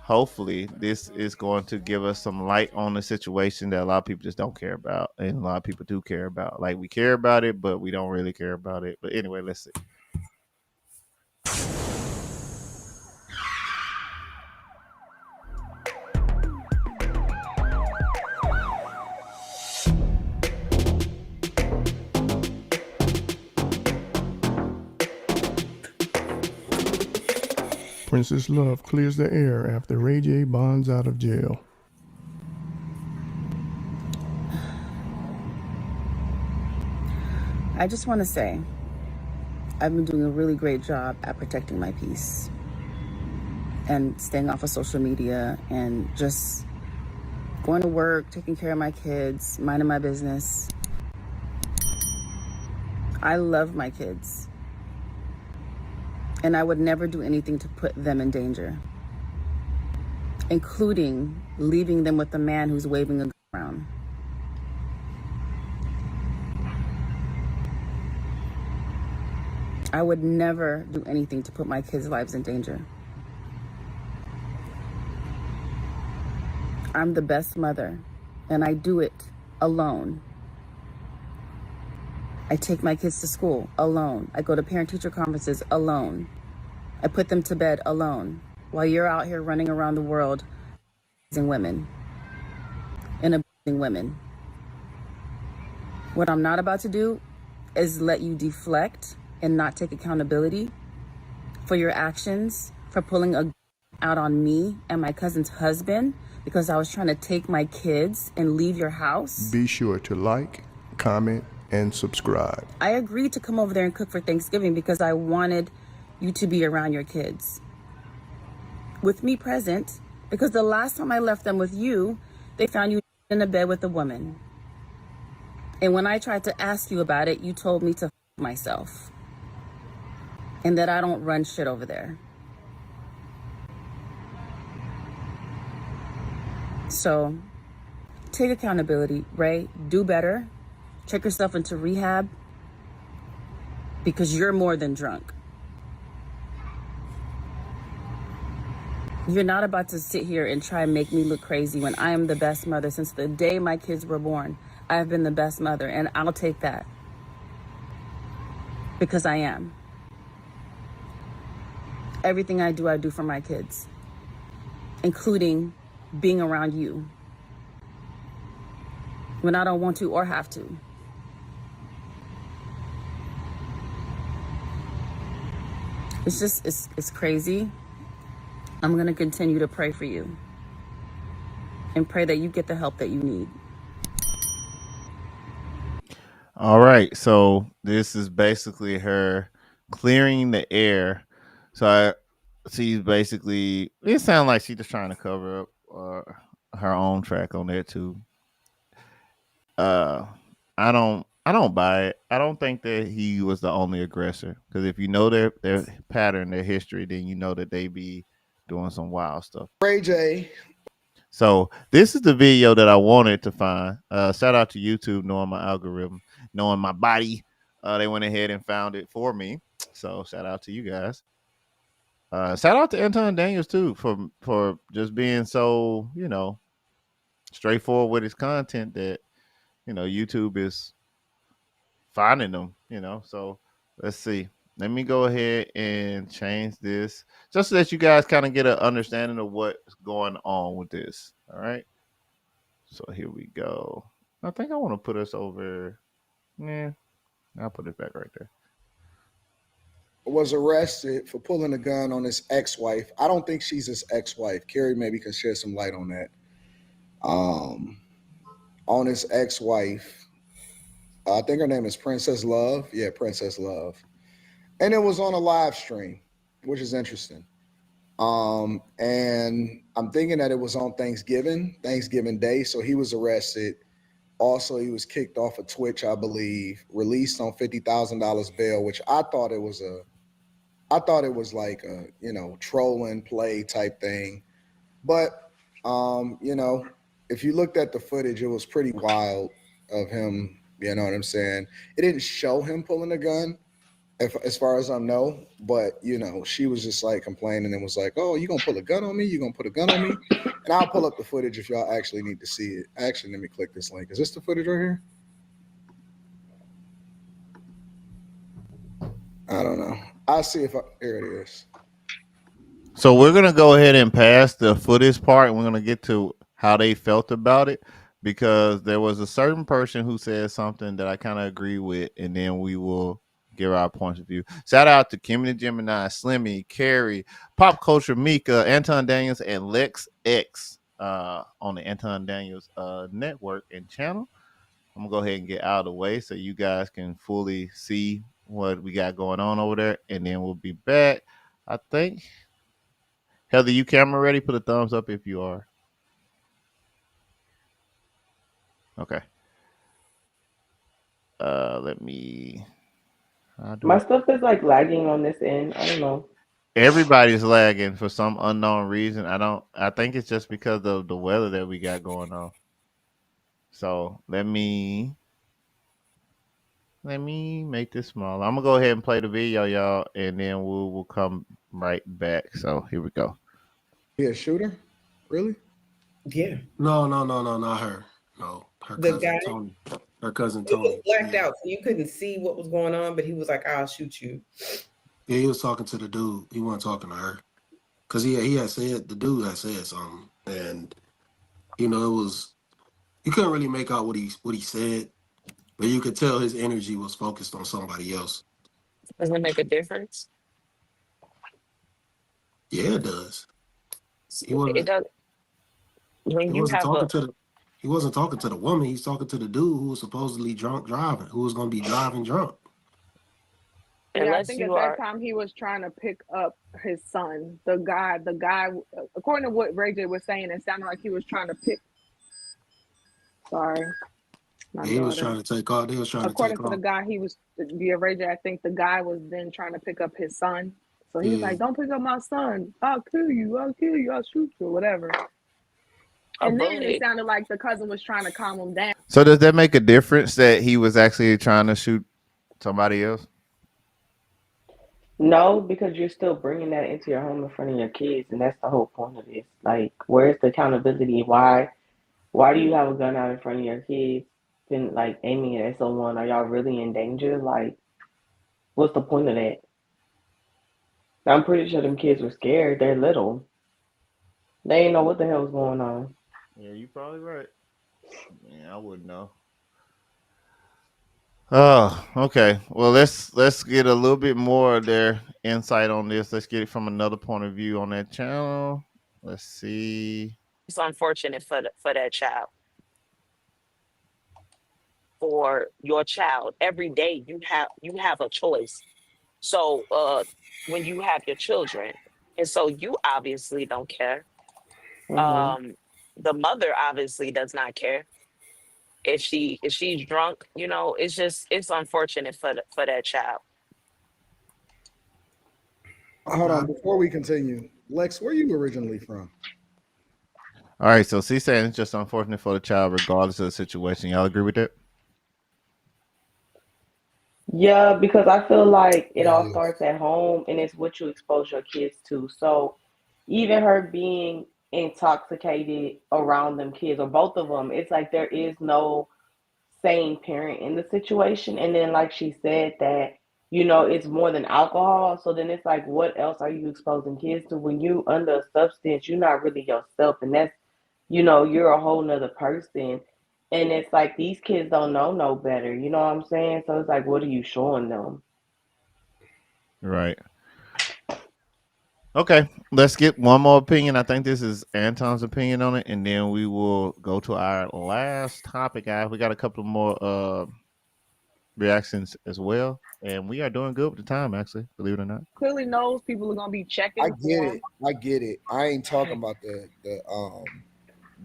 hopefully this is going to give us some light on the situation that a lot of people just don't care about, and a lot of people do care about. Like, we care about it, but we don't really care about it. But anyway, let's see. Princess Love clears the air after Ray J bonds out of jail. I just want to say, I've been doing a really great job at protecting my peace and staying off of social media and just going to work, taking care of my kids, minding my business. I love my kids, and I would never do anything to put them in danger, including leaving them with a man who's waving a gun around. I would never do anything to put my kids' lives in danger. I'm the best mother, and I do it alone. I take my kids to school alone. I go to parent-teacher conferences alone. I put them to bed alone, while you're out here running around the world abusing women and abusing women. What I'm not about to do is let you deflect and not take accountability for your actions, for pulling a out on me and my cousin's husband because I was trying to take my kids and leave your house. Be sure to like, comment, and subscribe. I agreed to come over there and cook for Thanksgiving because I wanted you to be around your kids with me present, because the last time I left them with you, they found you in a bed with a woman. And when I tried to ask you about it, you told me to f myself and that I don't run shit over there. So take accountability, Ray. Do better. Check yourself into rehab, because you're more than drunk. You're not about to sit here and try and make me look crazy when I am the best mother. Since the day my kids were born, I have been the best mother, and I'll take that because I am. Everything I do for my kids, including being around you when I don't want to or have to. It's just, it's crazy. I'm going to continue to pray for you and pray that you get the help that you need. All right. So this is basically her clearing the air. So she's basically, it sounds like she's just trying to cover up her own track on there too. I don't buy it. I don't think that he was the only aggressor, because if you know their pattern, their history, then you know that they be doing some wild stuff. Ray J. So this is the video that I wanted to find. Shout out to YouTube, knowing my algorithm, knowing my body. They went ahead and found it for me. So shout out to you guys. Shout out to Anton Daniels too for just being so, straightforward with his content that, YouTube is finding them, So let's see. Let me go ahead and change this just so that you guys kind of get an understanding of what's going on with this. All right. So here we go. I think I want to put us over. Yeah, I'll put it back right there. Was arrested for pulling a gun on his ex-wife. I don't think she's his ex-wife. Carrie maybe can shed some light on that. On his ex-wife. I think her name is Princess Love. Yeah, Princess Love. And it was on a live stream, which is interesting. And I'm thinking that it was on Thanksgiving Day. So he was arrested. Also, he was kicked off of Twitch, I believe, released on $50,000 bail, which I thought it was like a, troll and play type thing. But, if you looked at the footage, it was pretty wild of him. You know what I'm saying? It didn't show him pulling a gun, as far as I know, but she was just like complaining and was like, "Oh, you gonna pull a gun on me? You gonna put a gun on me?" And I'll pull up the footage if y'all actually need to see it. Actually, let me click this link. Is this the footage right here? I don't know. I'll see if here it is. So we're gonna go ahead and pass the footage part, and we're gonna get to how they felt about it, because there was a certain person who said something that I kind of agree with, and then we will give our points of view. Shout out to Kimmy Gemini, Slimmy, Carrie, Pop Culture, Mika, Anton Daniels, and Lex X on the Anton Daniels network and channel. I'm gonna go ahead and get out of the way so you guys can fully see what we got going on over there, and then we'll be back. I think Heather, you camera ready? Put a thumbs up if you are. Okay. Let me. My stuff is like lagging on this end. I don't know. Everybody's lagging for some unknown reason. I think it's just because of the weather that we got going on. So let me make this smaller. I'm gonna go ahead and play the video, y'all, and then we'll come right back. So here we go. Be a shooter? Really? Yeah. No, not her. No, her The cousin guy? Tony. Her cousin It was Tony. blacked Yeah. out, so you couldn't see what was going on, but he was like, I'll shoot you. Yeah, he was talking to the dude. He wasn't talking to her. Cause he had said, the dude had said something. And it was, you couldn't really make out what he said, but you could tell his energy was focused on somebody else. Does it make a difference? Yeah, it does. He It does. When you wasn't have a, talking to the woman. He's talking to the dude who was supposedly drunk driving, who was going to be driving drunk. Yeah, I unless think you at that are, time he was trying to pick up his son. The guy, according to what Ray J was saying, it sounded like he was trying to pick. Sorry, my Yeah, he was daughter. trying to take off. They was trying to According take to the off. guy, Ray J. I think the guy was then trying to pick up his son. So he was Yeah. like, "Don't pick up my son. I'll kill you. I'll kill you. I'll shoot you, or whatever." And then it sounded like the cousin was trying to calm him down. So does that make a difference that he was actually trying to shoot somebody else? No, because you're still bringing that into your home in front of your kids, and that's the whole point of this. Like, where's the accountability? Why do you have a gun out in front of your kids and like aiming it at someone? Are y'all really in danger? Like, what's the point of that? I'm pretty sure them kids were scared. They're little. They didn't know what the hell was going on. Yeah, you're probably right. Yeah, I wouldn't know. Oh, okay. Well, let's get a little bit more of their insight on this. Let's get it from another point of view on that channel. Let's see. it's unfortunate for that child, for your child. Every day you have a choice. So when you have your children, and so you obviously don't care. Mm-hmm. Um, the mother obviously does not care if she's drunk. It's unfortunate for that child. Hold on, before we continue, Lex, where you originally from? All right, so she's saying it's just unfortunate for the child, regardless of the situation. Y'all agree with that? Yeah, because I feel like it all starts at home and it's what you expose your kids to. So even her being intoxicated around them kids, or both of them, it's like there is no sane parent in the situation. And then, like she said, that it's more than alcohol. So then it's like, what else are you exposing kids to? When you under a substance, you're not really yourself, and that's you're a whole nother person. And it's like these kids don't know no better. You know what I'm saying? So it's like, what are you showing them? Right. Okay, let's get one more opinion. I think this is Anton's opinion on it, and then we will go to our last topic, guys. We got a couple more reactions as well, and we are doing good with the time, actually, believe it or not. Clearly knows people are gonna be checking. I get it. I ain't talking about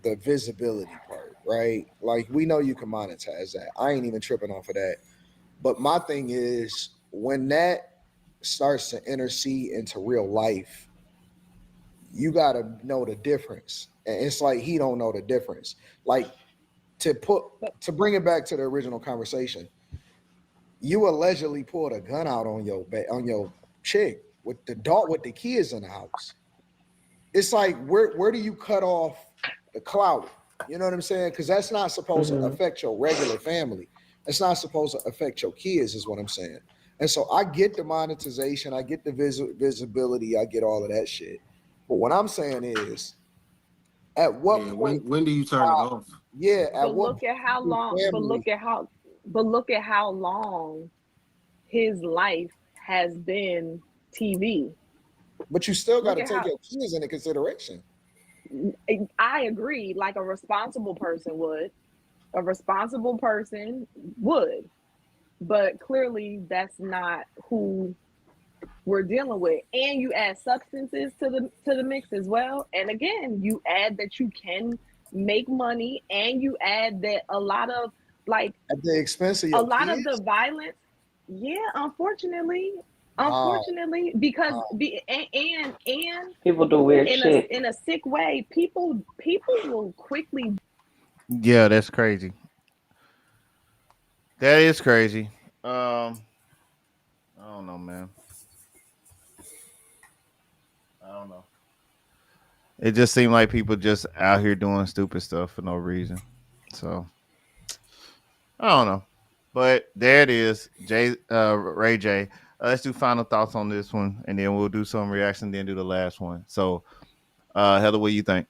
the visibility part, right? Like, we know you can monetize that. I ain't even tripping off of that. But my thing is, when that starts to intercede into real life, you gotta know the difference. And it's like he don't know the difference. Like, to bring it back to the original conversation, You allegedly pulled a gun out on your chick with the kids in the house. It's like where do you cut off the clout? You know what I'm saying? Because that's not supposed to Mm-hmm. affect your regular family. It's not supposed to affect your kids, is what I'm saying. And so I get the monetization, I get the visibility, I get all of that shit. But what I'm saying is, at what Yeah, point? when do you turn it off? Yeah, at But what look point at how do long. family? But look at how long his life has been TV. But you still got Look to at take how. your kids into consideration. I agree. Like a responsible person would. A responsible person would. But clearly, that's not who we're dealing with. And you add substances to the mix as well. And again, you add that you can make money, and you add that a lot of like At the expense of a your lot of the kids. violence. Yeah, unfortunately, How? because How? and People do weird shit. in a sick way, people will quickly. Yeah, that's crazy. That is crazy. Um, I don't know, man. I don't know. It just seemed like people just out here doing stupid stuff for no reason. So I don't know. But there it is, Ray J. Let's do final thoughts on this one, and then we'll do some reaction, then do the last one. So, Heather, what do you think?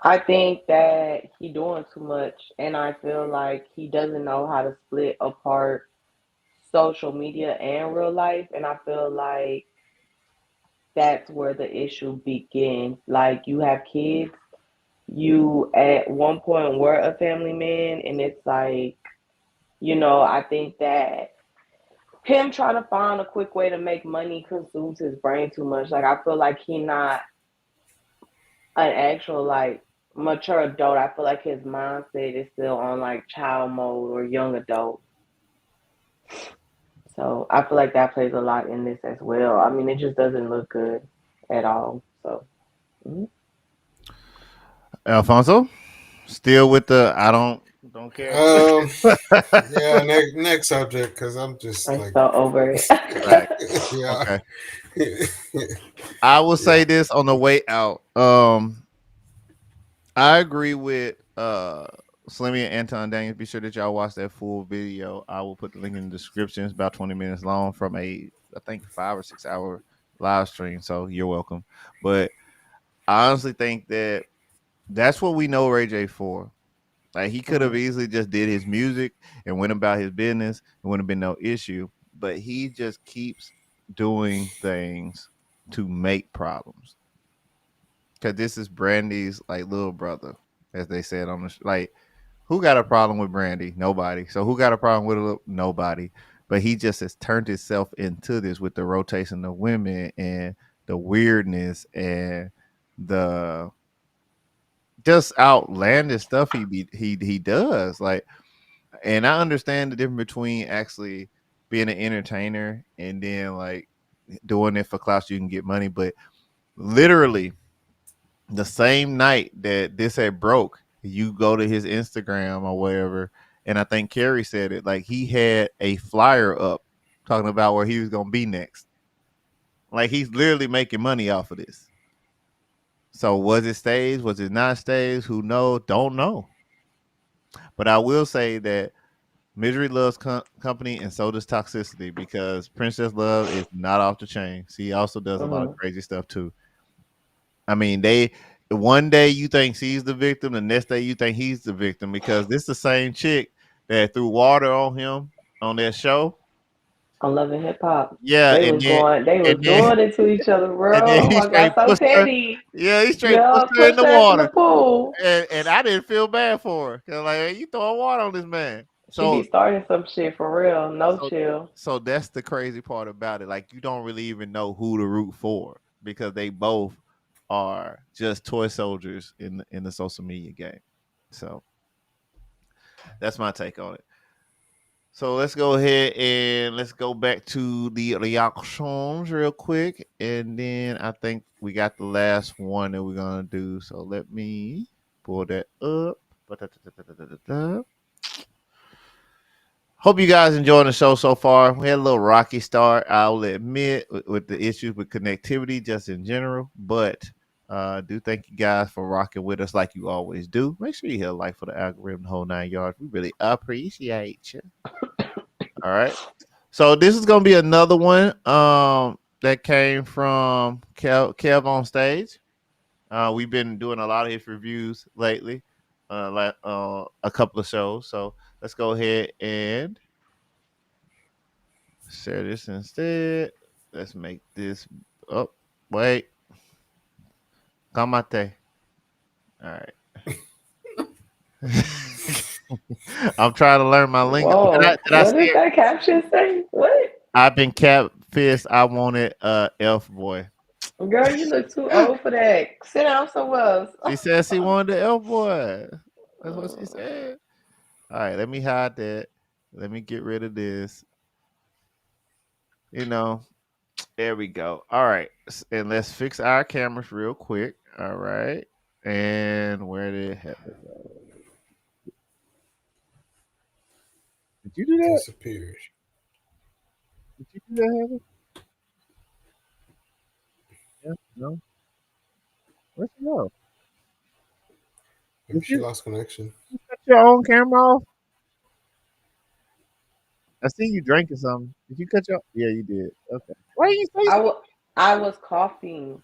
I think that he doing too much, and I feel like he doesn't know how to split apart social media and real life, and I feel like that's where the issue begins. Like you have kids, you at one point were a family man, and it's like, I think that him trying to find a quick way to make money consumes his brain too much. Like I feel like he not an actual like mature adult. I feel like his mindset is still on like child mode or young adult. So I feel like that plays a lot in this as well. I mean, it just doesn't look good at all. So Alfonso, still with the I don't care. Um, yeah, next subject because I'm just I'm like, so over it. Right. yeah, Okay. I will yeah. say this on the way out. I agree with Slimmy and Anton Daniels. Be sure that y'all watch that full video. I will put the link in the description. It's about 20 minutes long from I think 5 or 6 hour live stream. So you're welcome. But I honestly think that that's what we know Ray J for. Like he could have Mhm. easily just did his music and went about his business. It wouldn't have been no issue. But he just keeps doing things to make problems. Cause this is Brandy's like little brother, as they said on the like. Who got a problem with Brandy? Nobody. So who got a problem with it? Nobody. But he just has turned himself into this with the rotation of women and the weirdness and the just outlandish stuff he does. Like, and I understand the difference between actually being an entertainer and then like doing it for clout so you can get money, but literally the same night that this had broke, you go to his Instagram or whatever, and I think Carrie said it, like he had a flyer up talking about where he was gonna be next. Like he's literally making money off of this. So was it staged? Was it not staged? Who knows? Don't know. But I will say that misery loves company, and so does toxicity because Princess Love is not off the chain. She also does a lot of Mhm. crazy stuff too. I mean, they one day you think she's the victim, the next day you think he's the victim because this the same chick that threw water on him on that show. On Love and Hip Hop, Yeah, they was going, they was and then doing it to each other, and then bro. Oh he my god, straight so pushed her. petty. Yeah, he straight pushed Yeah, her in push the her into the water, pool. and I didn't feel bad for her because like hey, you throwing water on this man. She be So starting some shit for real. No so chill. so that's the crazy part about it. Like you don't really even know who to root for because they both are just toy soldiers in the social media game. So that's my take on it. So let's go ahead and let's go back to the reactions real quick, and then I think we got the last one that we're gonna do. So let me pull that up. Hope you guys enjoying the show so far. We had a little rocky start, I'll admit, with the issues with connectivity just in general. But do thank you guys for rocking with us like you always do. Make sure you hit a like for the algorithm, the whole 9 yards. We really appreciate you. All right. So this is gonna be another one that came from Kev on stage. We've been doing a lot of his reviews lately, like a couple of shows. So let's go ahead and share this instead. Let's make this. Oh, wait. Kamate. All right. I'm trying to learn my lingo. Whoa, Did I what say did it? that caption say? What? I've been catfished. I wanted elf boy. Girl, you look too old for that. Sit down somewhere else. She said she wanted the elf boy. That's what she said. All right, let me hide that. Let me get rid of this. You know, there we go. All right, and let's fix our cameras real quick. All right, and where did Heather go? Did you do that? Disappeared. Did you do that, Heather? Yeah, no. Where'd she go? Maybe Did she you lost connection. cut your own camera off? I see you drinking something. Did you cut your? Yeah, you did. Okay. Why you say I, so? w- I was coughing,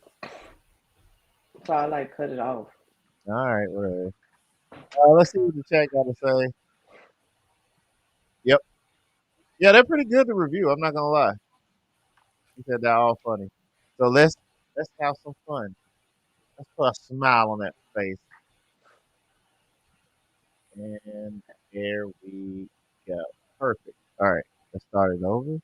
so I like cut it off. All right, whatever. Let's see what the chat got to say. Yep. Yeah, they're pretty good to review. I'm not gonna lie. He said they're all funny. So let's have some fun. Let's put a smile on that face. And there we go. Perfect. All right. Let's start it over.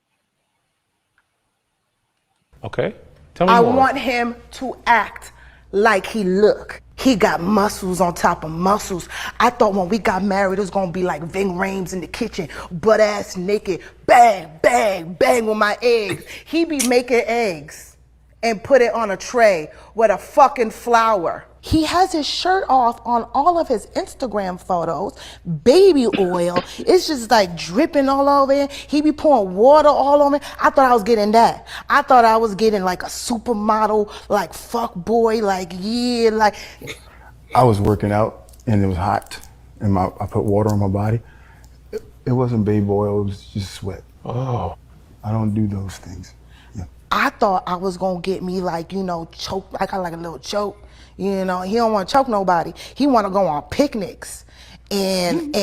Okay. Tell me I more. want him to act like he look. He got muscles on top of muscles. I thought when we got married, it was gonna be like Ving Rhames in the kitchen, butt ass naked, bang, bang, bang with my eggs. He be making eggs and put it on a tray with a fucking flour. He has his shirt off on all of his Instagram photos, baby oil. It's just like dripping all over him. He be pouring water all over me. I thought I was getting that. I thought I was getting like a supermodel, like fuck boy, like yeah, like. I was working out and it was hot, and I put water on my body. It wasn't baby oil, it was just sweat. Oh. I don't do those things. I thought I was gonna get me like, choke, I got like a little choke. He don't wanna choke nobody. He wanna go on picnics and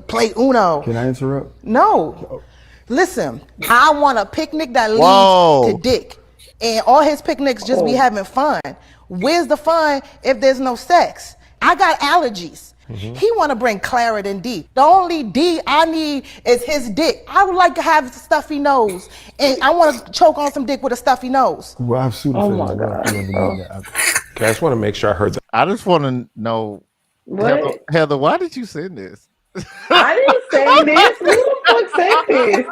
play Uno. Can I interrupt? No. Listen, I want a picnic that leads to Whoa. dick. And all his picnics just be Oh. having fun. Where's the fun if there's no sex? I got allergies. He want to bring Claritin D. The only D I need is his dick. I would like to have a stuffy nose, and I want to choke on some dick with a stuffy nose. Well, I have Oh Sudafed my as well. God. If you ever Oh. need that. Okay, I just want to make sure I heard that. I just want to know, What? Heather, why did you send this? I didn't say this. Who the fuck said this?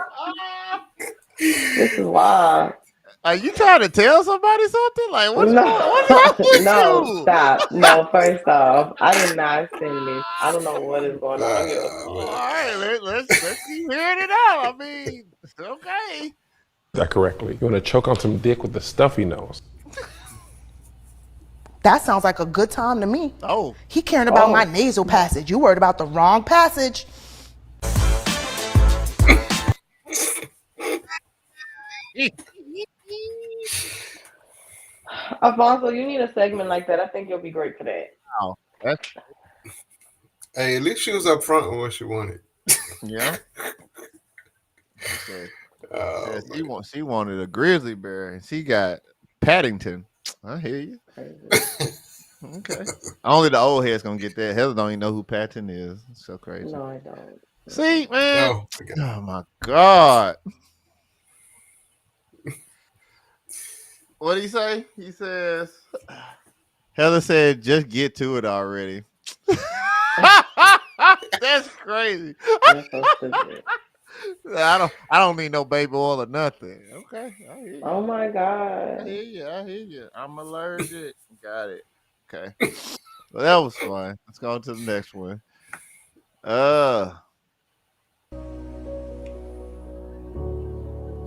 This is wild. Are you trying to tell somebody something? Like what's No, wrong with no, you? stop. No, first off, I did not send this. I don't know what is going on here. All right, let's keep hearing it out. I mean, okay. That correctly. You want to choke on some dick with the stuffy nose. That sounds like a good time to me. Oh. He caring about Oh. my nasal passage. You worried about the wrong passage. Alfonso, you need a segment like that. I think you'll be great for that. Wow. That's, Hey, at least she was up front with what she wanted. yeah. Okay. Oh, Yeah, she wanted a grizzly bear and she got Paddington. I hear you. Okay. Only the old head's gonna get that. Heather don't even know who Patton is. It's so crazy. No, I don't. See, man. Oh, Oh my God. What did he say? He says Heather said, just get to it already. That's crazy. That's so stupid. I don't need no baby oil or nothing. Okay. I hear you. Oh my I God. hear you. I hear you. I'm allergic. Got it. Okay. Well, that was fun. Let's go on to the next one.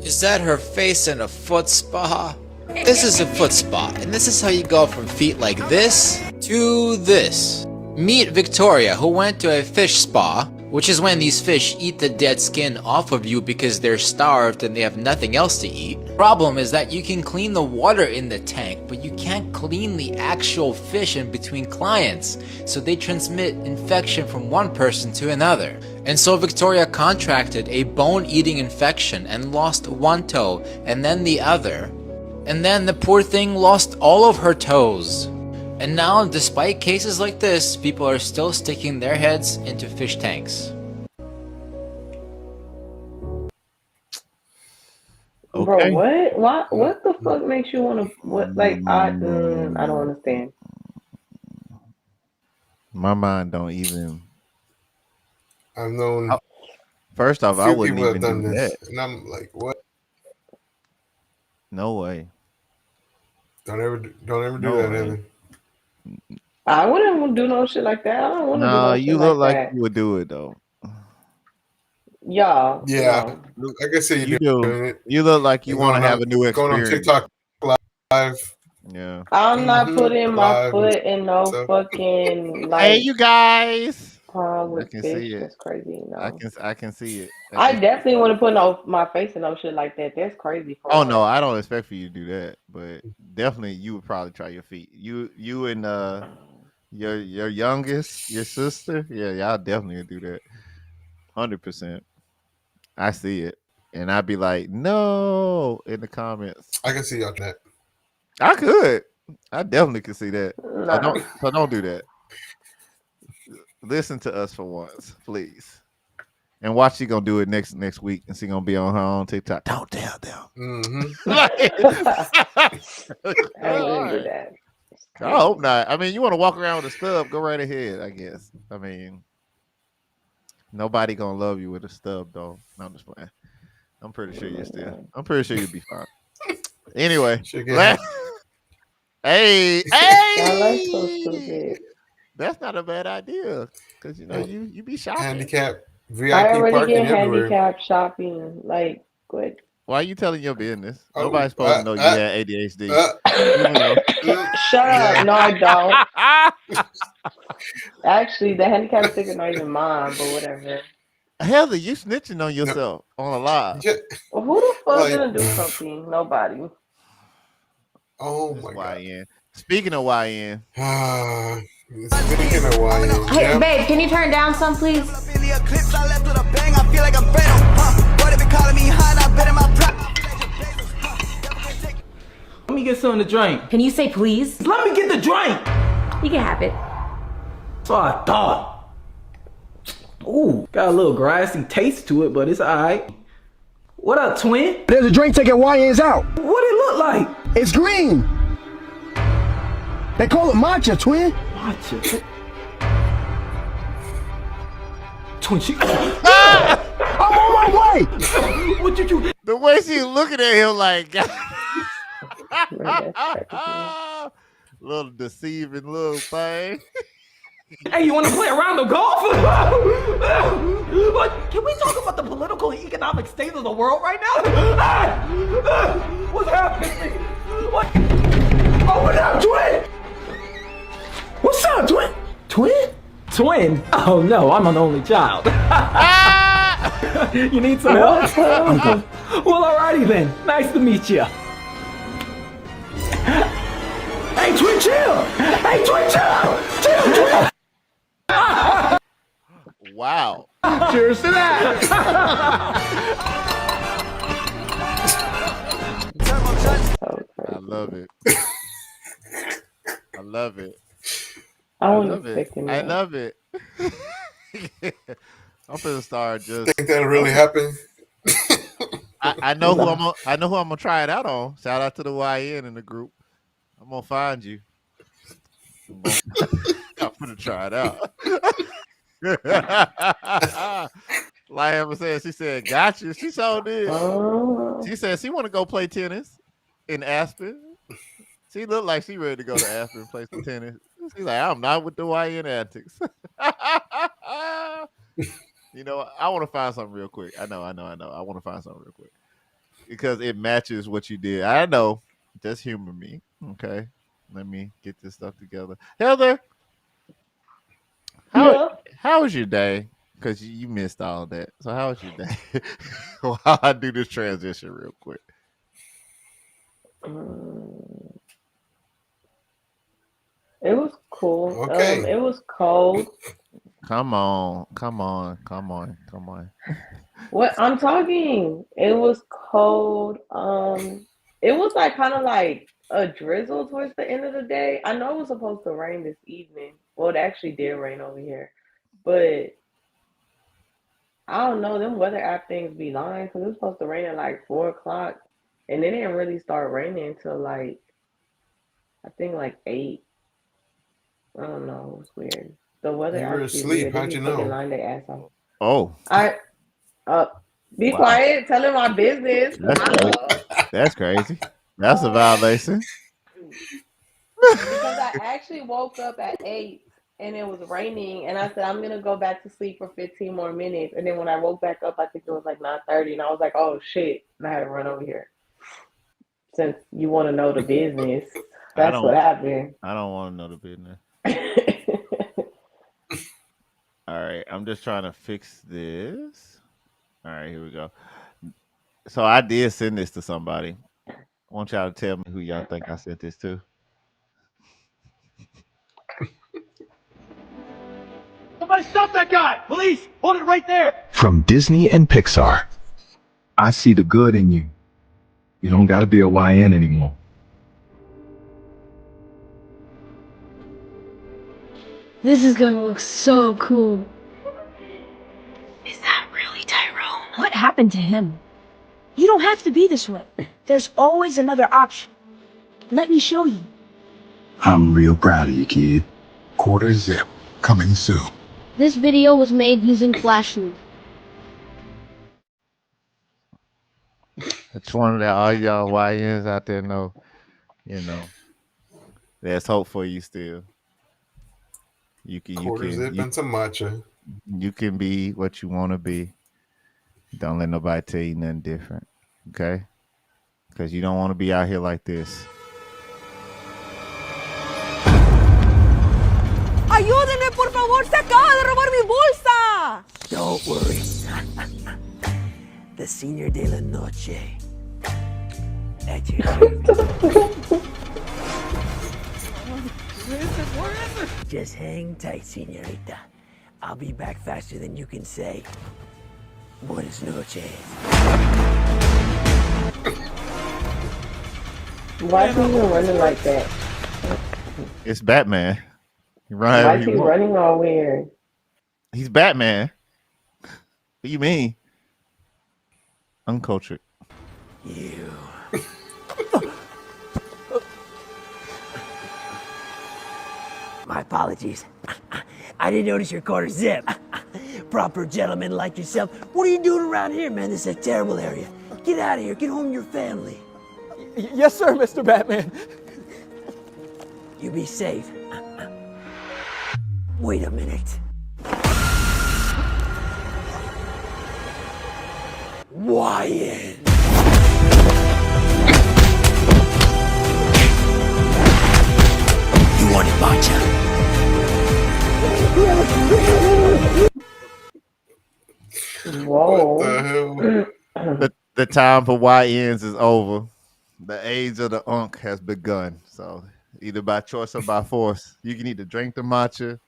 Is that her face in a foot spa? This is a foot spa, and this is how you go from feet like this to this. Meet Victoria, who went to a fish spa, which is when these fish eat the dead skin off of you because they're starved and they have nothing else to eat. Problem is that you can clean the water in the tank, but you can't clean the actual fish in between clients, so they transmit infection from one person to another. And so Victoria contracted a bone-eating infection and lost one toe and then the other. And then the poor thing lost all of her toes. And now, despite cases like this, people are still sticking their heads into fish tanks. Bro, what? Why? What the fuck makes you want to? What? Like, I don't understand. My mind don't even. I've known. First off, a I few wouldn't people have even done do this, that. and I'm like, what? No way. Don't ever do No that, way. Evan. I wouldn't do no shit like that. I don't want to do No, no you shit look like like that. you would do it though. Y'all, Yeah, no. I can see You you do. doing it. You look like you And want to going have a new going on experience. TikTok live. Yeah. I'm not putting my live and foot in no stuff. fucking Hey, like you guys. pond I with can fish. see it. That's crazy. No, I can see it. I definitely want to put my face in no shit like that. That's crazy for Oh one. no, I don't expect for you to do that, but definitely you would probably try your feet. You and your youngest, your sister, yeah, y'all definitely would do that. 100%. I see it, and I'd be like, no, in the comments. I can see y'all that. I could. I definitely could see that. Nah. So don't do that. Listen to us for once, please. And watch she gonna do it next week, and she gonna be on her own TikTok. Don't tell them. I wouldn't do that. I hope not. I mean, you want to walk around with a stub? Go right ahead. I guess. I mean, nobody gonna love you with a stub, though. No, I'm just playing. I'm pretty sure you're still. I'm pretty sure you'll be fine. Anyway, hey, Y'all like so hey, stupid. that's not a bad idea because you know you be shopping. Handicap I VIP already parking get everywhere. handicapped shopping. Like, what? Why are you telling your business? Oh, Nobody's supposed to know you had ADHD. Shut up. No, I don't. Actually, the handicap sticker not even mine, but whatever. Heather, you snitching on yourself on a live. Well, who the fuck gonna do something? Nobody. Oh It's my god. YN. Speaking of YN. Speaking of YN. Hey, babe, can you turn down some, please? Let me get something to drink. Can you say please? Let me get the drink. You can have it. So I thought. Ooh, got a little grassy taste to it, but it's alright. What up, twin? There's a drink taking YNs out. What it look like? It's green. They call it matcha, twin. Matcha. Twin, she. I'm on my way. What you do? The way she's looking at him like little deceiving little thing. Hey, you want to play a round of golf? Can we talk about the political and economic state of the world right now? What's happening? What? Oh, what up, twin? What's up, twin? Twin? Twin? Oh no, I'm an only child. You need some help? I'm good. Well, alrighty then. Nice to meet you. Hey, twin, chill. Hey, twin, chill. Chill, twin. Wow. Cheers to that. I love it. I love it. I I wasn't love it. expecting I that. love it. I'm finna start just. Think that'll really happen? I know who I know who I'm gonna try it out on. Shout out to the YN in the group. I'm gonna find you. I'm gonna try it out. Like Emma said, she said, "Got you." She so did. She said she want to go play tennis in Aspen. She looked like she ready to go to Aspen and play some tennis. She's like, "I'm not with the YN antics." You know, I want to find something real quick. I know. I want to find something real quick because it matches what you did. I know. Just humor me, okay? Let me get this stuff together. Heather, how Yeah. how was your day? Because you missed all that. So how was your day? While I do this transition real quick. It was cool. Okay. It was cold. Come on, come on, come on, come on. What I'm talking, it was cold. It was like kind of like a drizzle towards the end of the day. I know it was supposed to rain this evening. Well, it actually did rain over here, but I don't know. Them weather app things be lying because it was supposed to rain at like 4 o'clock, and it didn't really start raining until like I think like 8. I don't know. It was weird. The weather You were apps be asleep. weird. They How'd be you fucking know? lying their ass off. Oh, I be wow. quiet. Telling my business. That's crazy. Hello. That's crazy. That's a violation. Because I actually woke up at 8 and it was raining, and I said I'm gonna go back to sleep for 15 more minutes. And then when I woke back up, I think it was like 9:30, and I was like, oh shit, and I had to run over here. Since you want to know the business, I that's what don't. happened. I don't want to know the business. All right, I'm just trying to fix this. All right, here we go. So I did send this to somebody. I want y'all to tell me who y'all think I sent this to. Somebody stop that guy! Police! Hold it right there! From Disney and Pixar, I see the good in you. You don't gotta be a YN anymore. This is gonna look so cool. Is that really Tyrone? What happened to him? You don't have to be this way. There's always another option. Let me show you. I'm real proud of you, kid. Quarter zip, coming soon. This video was made using Flash Move. I just wanted to let all y'all YNs out there know, there's hope for you still. Quarter zip and some matcha. You can be what you want to be. Don't let nobody tell you nothing different, okay? Because you don't want to be out here like this. ¡Ayúdenme, por favor! ¡Se acaba de robar mi bolsa! Don't worry. The Senior de la Noche. At your Just hang tight, señorita. I'll be back faster than you can say. Buenas noches. Why is he even running like that? It's Batman. He run Why however is he he want. running all weird? He's Batman. What do you mean? Uncultured. You. My apologies. I didn't notice your quarter zip. Proper gentleman like yourself. What are you doing around here, man? This is a terrible area. Get out of here. Get home to your family. Yes, sir, Mr. Batman. You be safe. Wait a minute. Wyatt. You wanted matcha. Whoa. What the hell? The time for YNs is over. The age of the unk has begun. So either by choice or by force, you can either drink the matcha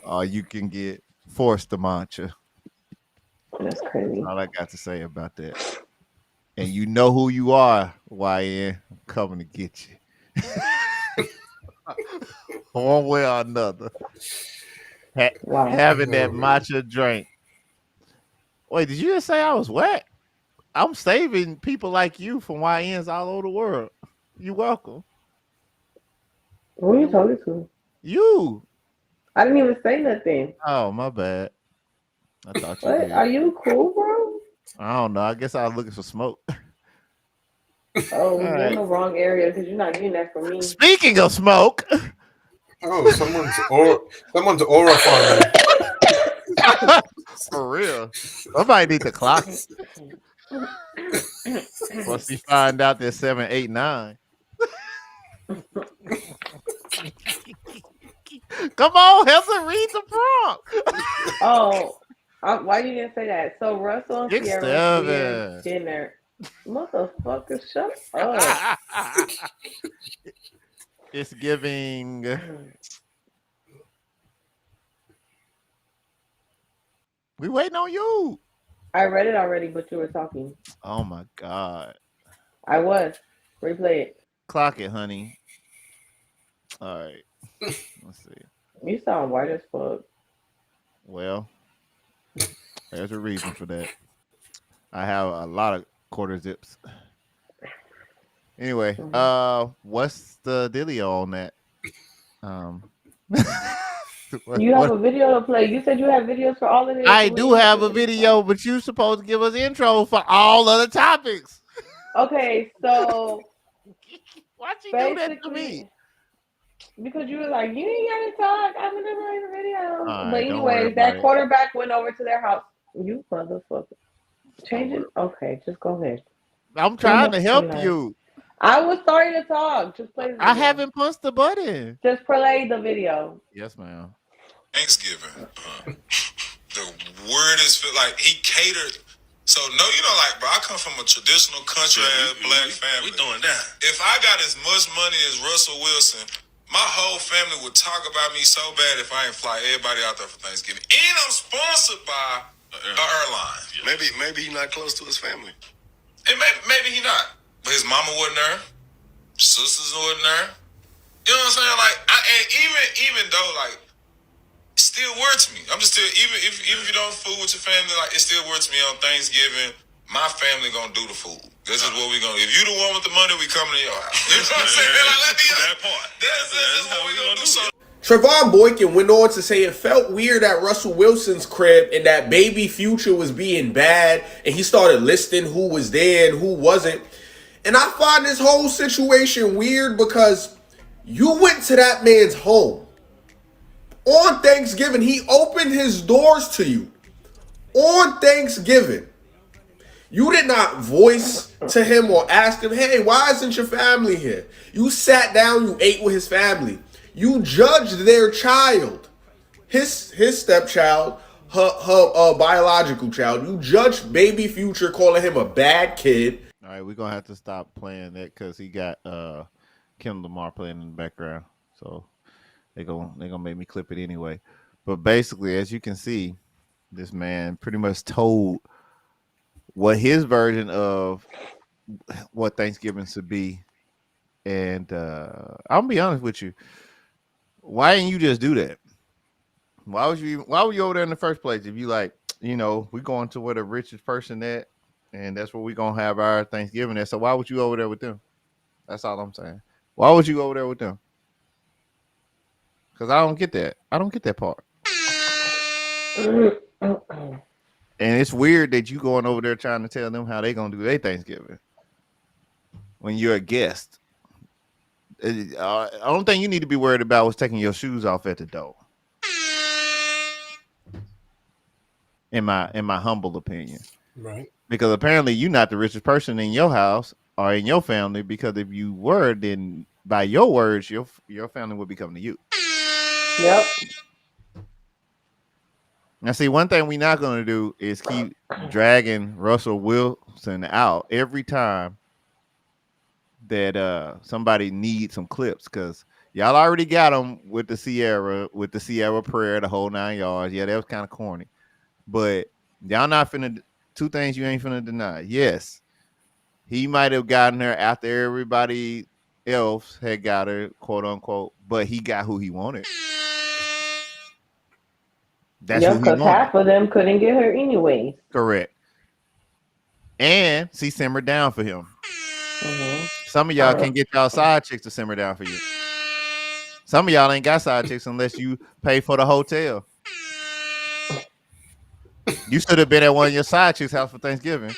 or you can get forced the matcha. That's crazy. That's all I got to say about that. And you know who you are, YN. I'm coming to get you. One way or another. Wow. Having that matcha drink. Wait, did you just say I was wet? I'm saving people like you from YNs all over the world. You're welcome. Who are you talking to? You. I didn't even say nothing. Oh, my bad. I thought you What? did. Are you cool, bro? I don't know. I guess I was looking for smoke. Oh, you're right. in the wrong area because you're not getting that from me. Speaking of smoke. Oh, someone's aura farming. For real. Somebody need to clock it. Once we find out that 789. Come on, Heather, read the prompt. Oh, why you didn't say that? So Russell and Ciara's weird 6-7. dinner. Motherfucker, shut up. It's giving. We waiting on you. I read it already, but you were talking. Oh my God. I was. Replay it. Clock it, honey. All right. Let's see. You sound white as fuck. Well, there's a reason for that. I have a lot of quarter zips. Anyway, what's the dealio on that? You have a video to play. You said you have videos for all of this. I do have a video, but you supposed to give us intro for all other topics. Okay, so why'd you do that to me? Because you were like, you ain't gotta talk. I'm gonna play the video. Right, but anyways, that quarterback went over to their house. You motherfucker. Change it. Okay, just go ahead. I'm trying to help you. I was starting to talk. Just play the video. I haven't punched the button. Just play the video. Yes, ma'am. Thanksgiving. The weirdest feel like he catered. So no, you know, like, bro, I come from a traditional country black family. We doing that. If I got as much money as Russell Wilson, my whole family would talk about me so bad if I ain't fly everybody out there for Thanksgiving. And I'm sponsored by an airline. Maybe he's not close to his family. And maybe he not. But his mama wasn't there. Sisters wasn't there. You know what I'm saying? Like, and even though, like, it still weird to me. I'm just still, even if you don't food with your family, like, it still weird to me on Thanksgiving. My family gonna do the food. This is what we gonna. If you the one with the money, we coming to your house. You know what I'm saying? Like, let me that part. That's what we gonna do. So. Trevone Boykin went on to say it felt weird at Russell Wilson's crib and that baby Future was being bad, and he started listing who was there and who wasn't. And I find this whole situation weird because you went to that man's home. On Thanksgiving, he opened his doors to you. On Thanksgiving. You did not voice to him or ask him, hey, why isn't your family here? You sat down, you ate with his family. You judged their child, his stepchild, her biological child. You judged baby Future, calling him a bad kid. All right, we're going to have to stop playing that because he got Kim Lamar playing in the background. So they're gonna make me clip it anyway. But basically, as you can see, this man pretty much told what his version of what Thanksgiving should be. And I'll be honest with you. Why didn't you just do that? Why were you over there in the first place? If you like, you know, we going to where the richest person at, and that's where we gonna have our Thanksgiving at. So why would you over there with them? That's all I'm saying. Why would you over there with them? Because I don't get that. I don't get that part. And it's weird that you going over there trying to tell them how they gonna do their Thanksgiving when you're a guest. The only thing you need to be worried about was taking your shoes off at the door. In my humble opinion. Right. Because apparently you're not the richest person in your house or in your family, because if you were, then by your words, your family would be coming to you. Yep. Now, see, one thing we're not going to do is keep dragging Russell Wilson out every time that somebody needs some clips, because y'all already got him with the Ciara prayer, the whole 9 yards. Yeah, that was kind of corny. But y'all not finna, two things you ain't finna deny. Yes, he might have gotten her after everybody else had got her, quote unquote, but he got who he wanted. That's who he because wanted. half of them couldn't get her anyway. Correct. And she simmered down for him. Mm-hmm. Some of y'all can't get y'all side chicks to simmer down for you. Some of y'all ain't got side chicks unless you pay for the hotel. You should have been at one of your side chicks' house for Thanksgiving.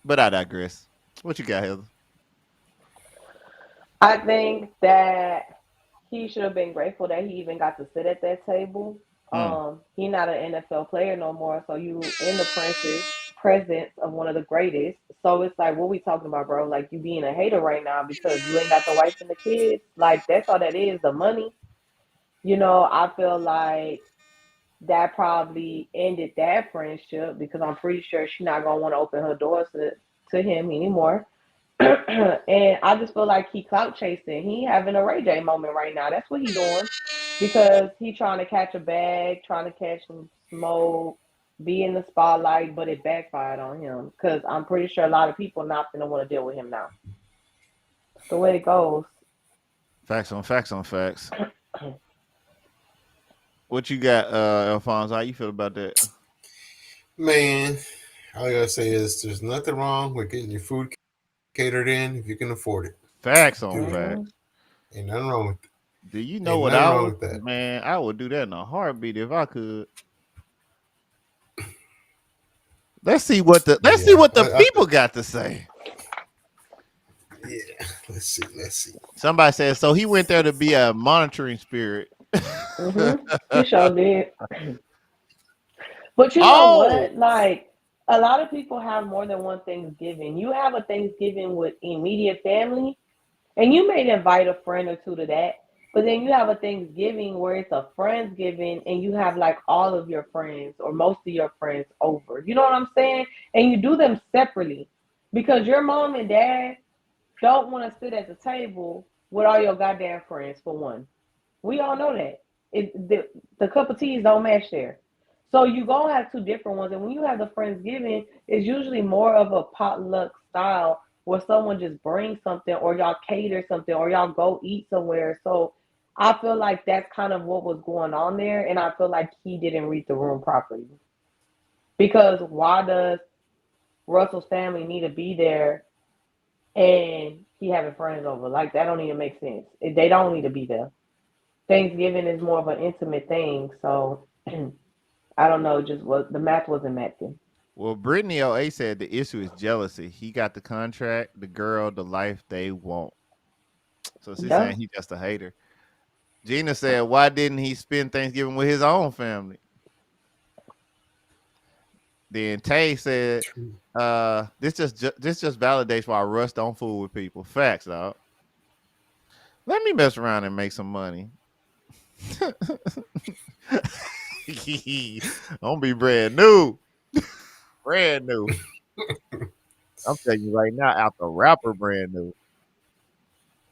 But I digress. What you got, Heather? I think that he should have been grateful that he even got to sit at that table. Mm. He not an NFL player no more, so you in the presence of one of the greatest. So it's like, what we talking about, bro? Like, you being a hater right now because you ain't got the wife and the kids. Like, that's all that is, the money. I feel like that probably ended that friendship because I'm pretty sure she's not gonna want to open her doors to him anymore. And I just feel like he clout chasing. He having a Ray J moment right now. That's what he doing because he trying to catch a bag, trying to catch some smoke, be in the spotlight, but it backfired on him because I'm pretty sure a lot of people not gonna want to deal with him now. It's the way it goes. Facts on facts on facts. What you got, Alphonse? How you feel about that? Man, all I gotta say is there's nothing wrong with getting your food catered in if you can afford it. Facts on Do it. facts. Ain't nothing wrong with it. Do you know Ain't what nothing I wrong would, with that. man? I would do that in a heartbeat if I could. Let's see what the people got to say. Yeah, let's see. Somebody said so. He went there to be a monitoring spirit. He sure did. But you know Oh, what? Like, a lot of people have more than one Thanksgiving. You have a Thanksgiving with immediate family, and you may invite a friend or two to that. But then you have a Thanksgiving where it's a Friendsgiving and you have like all of your friends or most of your friends over. You know what I'm saying? And you do them separately because your mom and dad don't want to sit at the table with all your goddamn friends for one. We all know that. The cup of teas don't match there. So you gonna have two different ones. And when you have the Friendsgiving, it's usually more of a potluck style where someone just brings something or y'all cater something or y'all go eat somewhere. So I feel like that's kind of what was going on there. And I feel like he didn't read the room properly. Because why does Russell's family need to be there and he having friends over? Like, that don't even make sense. They don't need to be there. Thanksgiving is more of an intimate thing, so I don't know. Just what the math wasn't matching. well, Brittany O.A. said the issue is jealousy. He got the contract, the girl, the life they want. So she's Yeah. saying he just a hater. Gina said, why didn't he spend Thanksgiving with his own family? Then Tay said, this just validates why Russ don't fool with people. Facts, dog. Let me mess around and make some money. Don't be brand new. Brand new. I'm telling you right now, out the rapper brand new.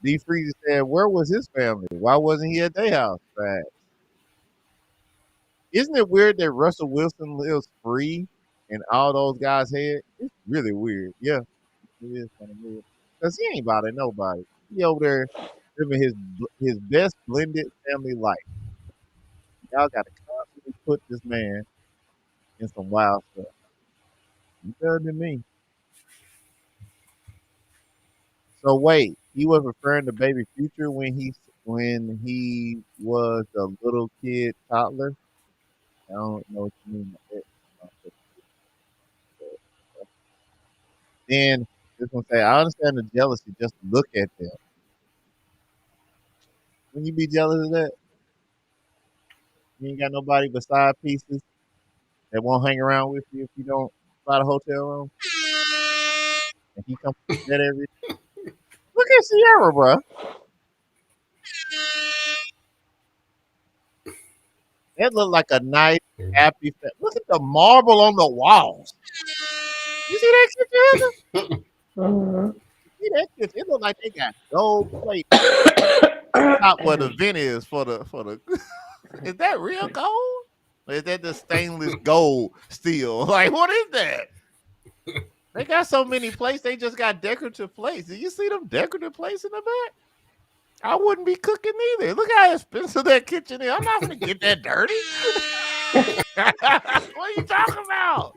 D Freezy said, where was his family? Why wasn't he at their house? Facts. Isn't it weird that Russell Wilson lives free in all those guys' head? It's really weird. Yeah, it is kind of weird. Because he ain't bothering nobody. He over there living his best blended family life. Y'all got to constantly put this man in some wild stuff. You better than me. So wait, he was referring to baby Future when he was a little kid toddler. I don't know what you mean by that. Then this one say, I understand the jealousy just to look at them. When you be jealous of that, you ain't got nobody but side pieces that won't hang around with you if you don't buy the hotel room. And he comes to bed every. Look at Ciara, bro. That look like a nice, happy. Look at the marble on the walls. You see that shit, Johanna? See that shit? It look like they got gold plate top where the vent is for the. Is that real gold? Or is that the stainless gold steel? Like, what is that? They got so many plates. They just got decorative plates. Do you see them decorative plates in the back? I wouldn't be cooking either. Look how expensive that kitchen is. I'm not gonna get that dirty. What are you talking about?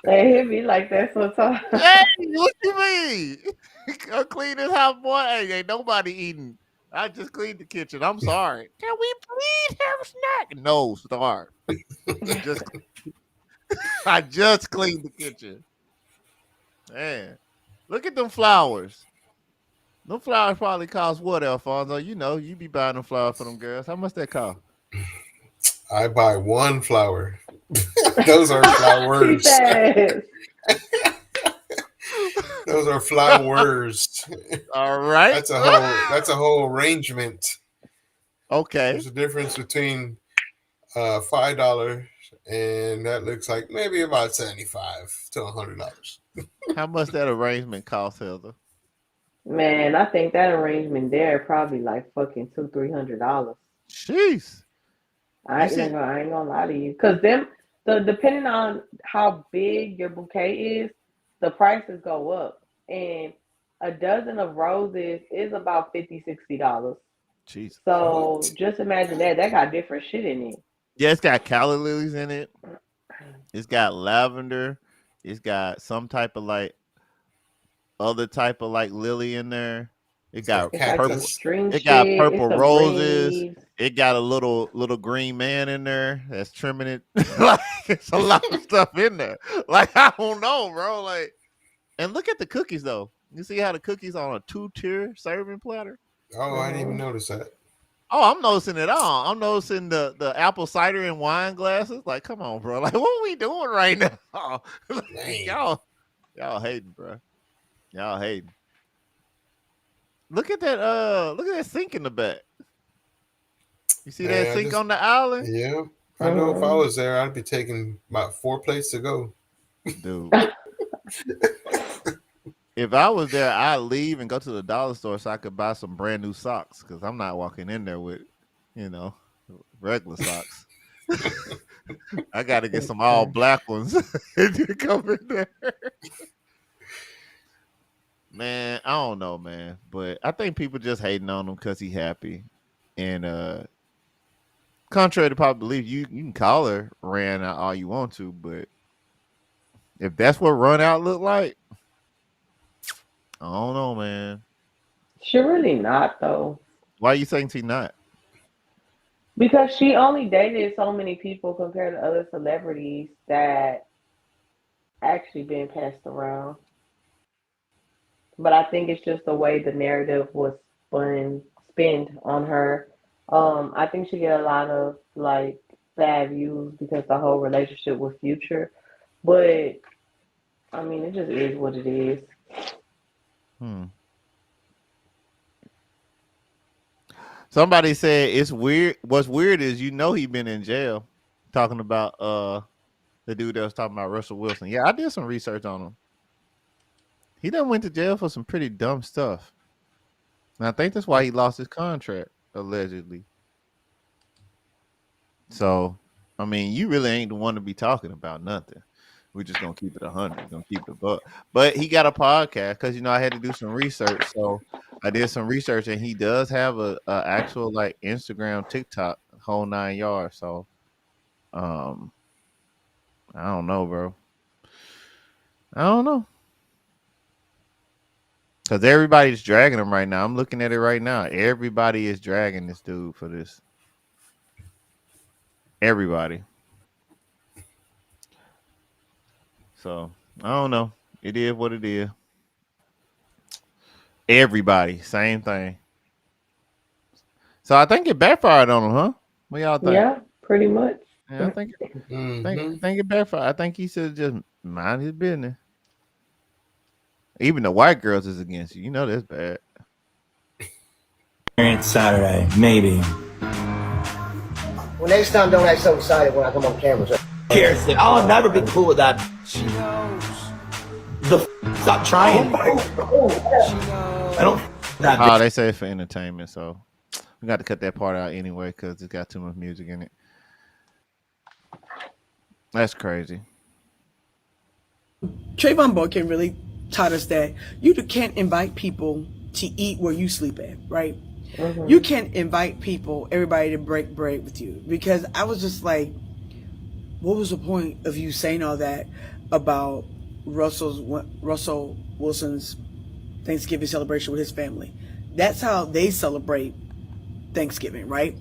They hit me like that sometimes. Hey, what you mean? Come clean this house, boy. Hey, ain't nobody eating. I just cleaned the kitchen. I'm sorry. Can we please have a snack? No, start. Just I just cleaned the kitchen. Man, look at them flowers. Them flowers probably cost what, Alfonso? You know, you be buying them flowers for them girls. How much that cost? I buy one flower. Those are He flowers. says, Those are flowers. All right. That's a whole arrangement. Okay. There's a difference between $5 and that looks like maybe about $75 to $100. How much that arrangement cost, Heather? man, I think that arrangement there probably like fucking $200-300. Jeez. I ain't gonna lie to you, cause depending on how big your bouquet is, the prices go up, and a dozen of roses is about $50-$60. Jeez. So just imagine that got different shit in it. Yeah, it's got calla lilies in it. It's got lavender. It's got some type of like other type of like lily in there. It got purple. It got purple roses. It got a little green man in there that's trimming it. Like it's a lot of stuff in there. Like I don't know, bro. Like, and look at the cookies though. You see how the cookies on a 2-tier serving platter? Oh, I didn't even notice that. Oh, I'm noticing it all. I'm noticing the apple cider and wine glasses. Like, come on, bro. Like, what are we doing right now? y'all hating, bro. Y'all hating. Look at that sink in the back. You see that sink on the island? Yeah. I know if I was there, I'd be taking about 4 plates to go. Dude. If I was there, I'd leave and go to the dollar store so I could buy some brand new socks because I'm not walking in there with, regular socks. I got to get some all black ones to come in there. Man, I don't know, man. But I think people just hating on him because he happy. And contrary to popular belief, you can call her ran out all you want to, but if that's what run out look like, I don't know, man. She really not though. Why you think she not? Because she only dated so many people compared to other celebrities that actually been passed around. But I think it's just the way the narrative was spun on her. I think she get a lot of like bad views because the whole relationship with Future. But I mean, it just is what it is. Somebody said it's weird. What's weird is he been in jail. Talking about the dude that was talking about Russell Wilson. Yeah, I did some research on him. He done went to jail for some pretty dumb stuff. And I think that's why he lost his contract, allegedly. So, I mean, you really ain't the one to be talking about nothing. We're just gonna keep it 100. Gonna keep it a buck. But he got a podcast because I had to do some research. So I did some research, and he does have a actual like Instagram, TikTok, whole 9 yards. So, I don't know, bro. I don't know. Because everybody's dragging him right now. I'm looking at it right now. Everybody is dragging this dude for this. Everybody. So, I don't know. It is what it is. Everybody. Same thing. So, I think it backfired on him, huh? What y'all think? Yeah, pretty much. Yeah, I think it backfired. I think he should just mind his business. Even the white girls is against you. You know that's bad. It's Saturday, maybe. Well, next time, don't act so excited when I come on camera. Seriously, I'll never be cool with that. She knows. Stop trying. I don't. Oh, they say it's for entertainment, so we got to cut that part out anyway because it's got too much music in it. That's crazy. Trevone Boykin really taught us that you can't invite people to eat where you sleep at, right? Mm-hmm. You can't invite everybody to break bread with you, because I was just like, what was the point of you saying all that about Russell Wilson's Thanksgiving celebration with his family? That's how they celebrate Thanksgiving, right?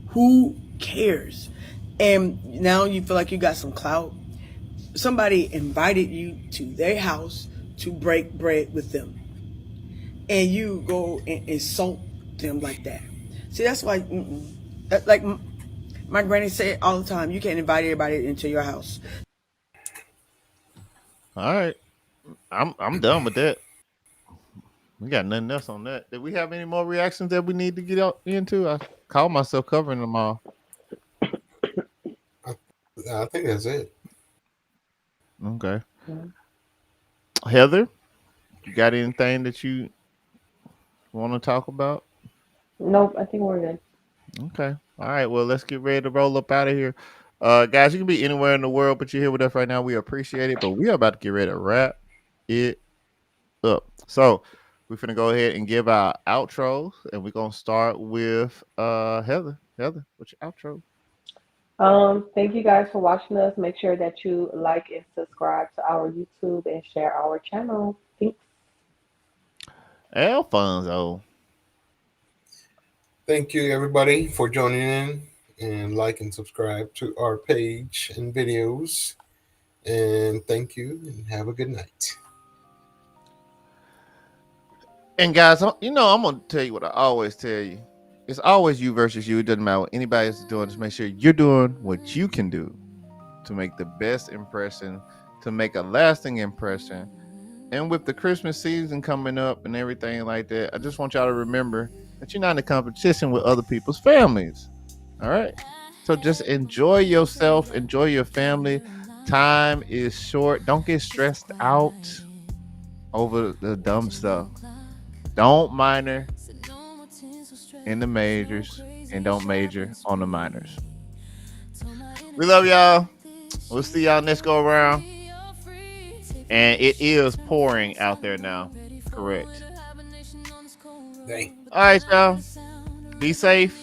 Who cares? And now you feel like you got some clout. Somebody invited you to their house to break bread with them. and you go and insult them like that. See, that's why, like my granny said all the time, you can't invite everybody into your house. All right, I'm done with that. We got nothing else on that. Did we have any more reactions that we need to get out into? I called myself covering them all. I think that's it. Okay. Heather, you got anything that you want to talk about? Nope, I think we're good. Okay. All right. Well, let's get ready to roll up out of here. Guys, you can be anywhere in the world, but you're here with us right now. We appreciate it. But we are about to get ready to wrap it up. So we're gonna go ahead and give our outros, and we're gonna start with Heather. Heather, what's your outro? Thank you guys for watching us. Make sure that you like and subscribe to our YouTube and share our channel. Thanks. Alfonso. Thank you, everybody, for joining in and like and subscribe to our page and videos. And thank you, and have a good night. And guys, I'm gonna tell you what I always tell you. It's always you versus you. It doesn't matter what anybody else is doing. Just make sure you're doing what you can do to make the best impression, to make a lasting impression. And with the Christmas season coming up and everything like that, I just want y'all to remember that you're not in a competition with other people's families. All right. So just enjoy yourself, enjoy your family. Time is short. Don't get stressed out over the dumb stuff. Don't minor in the majors and don't major on the minors. We love y'all. We'll see y'all next go around. And it is pouring out there now. Correct. Dang. All right, y'all. Be safe.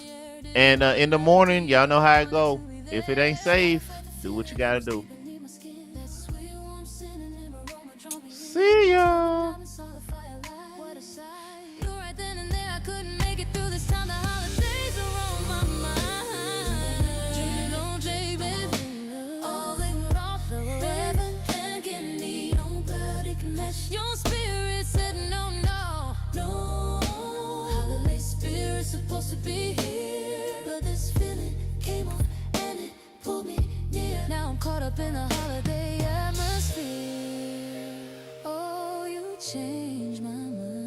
And in the morning, y'all know how it go. If it ain't safe, do what you gotta do. See ya. Your spirit said no, no, no. Holiday spirit's supposed to be here, but this feeling came on and it pulled me near. Now I'm caught up in the holiday atmosphere. Oh, you changed my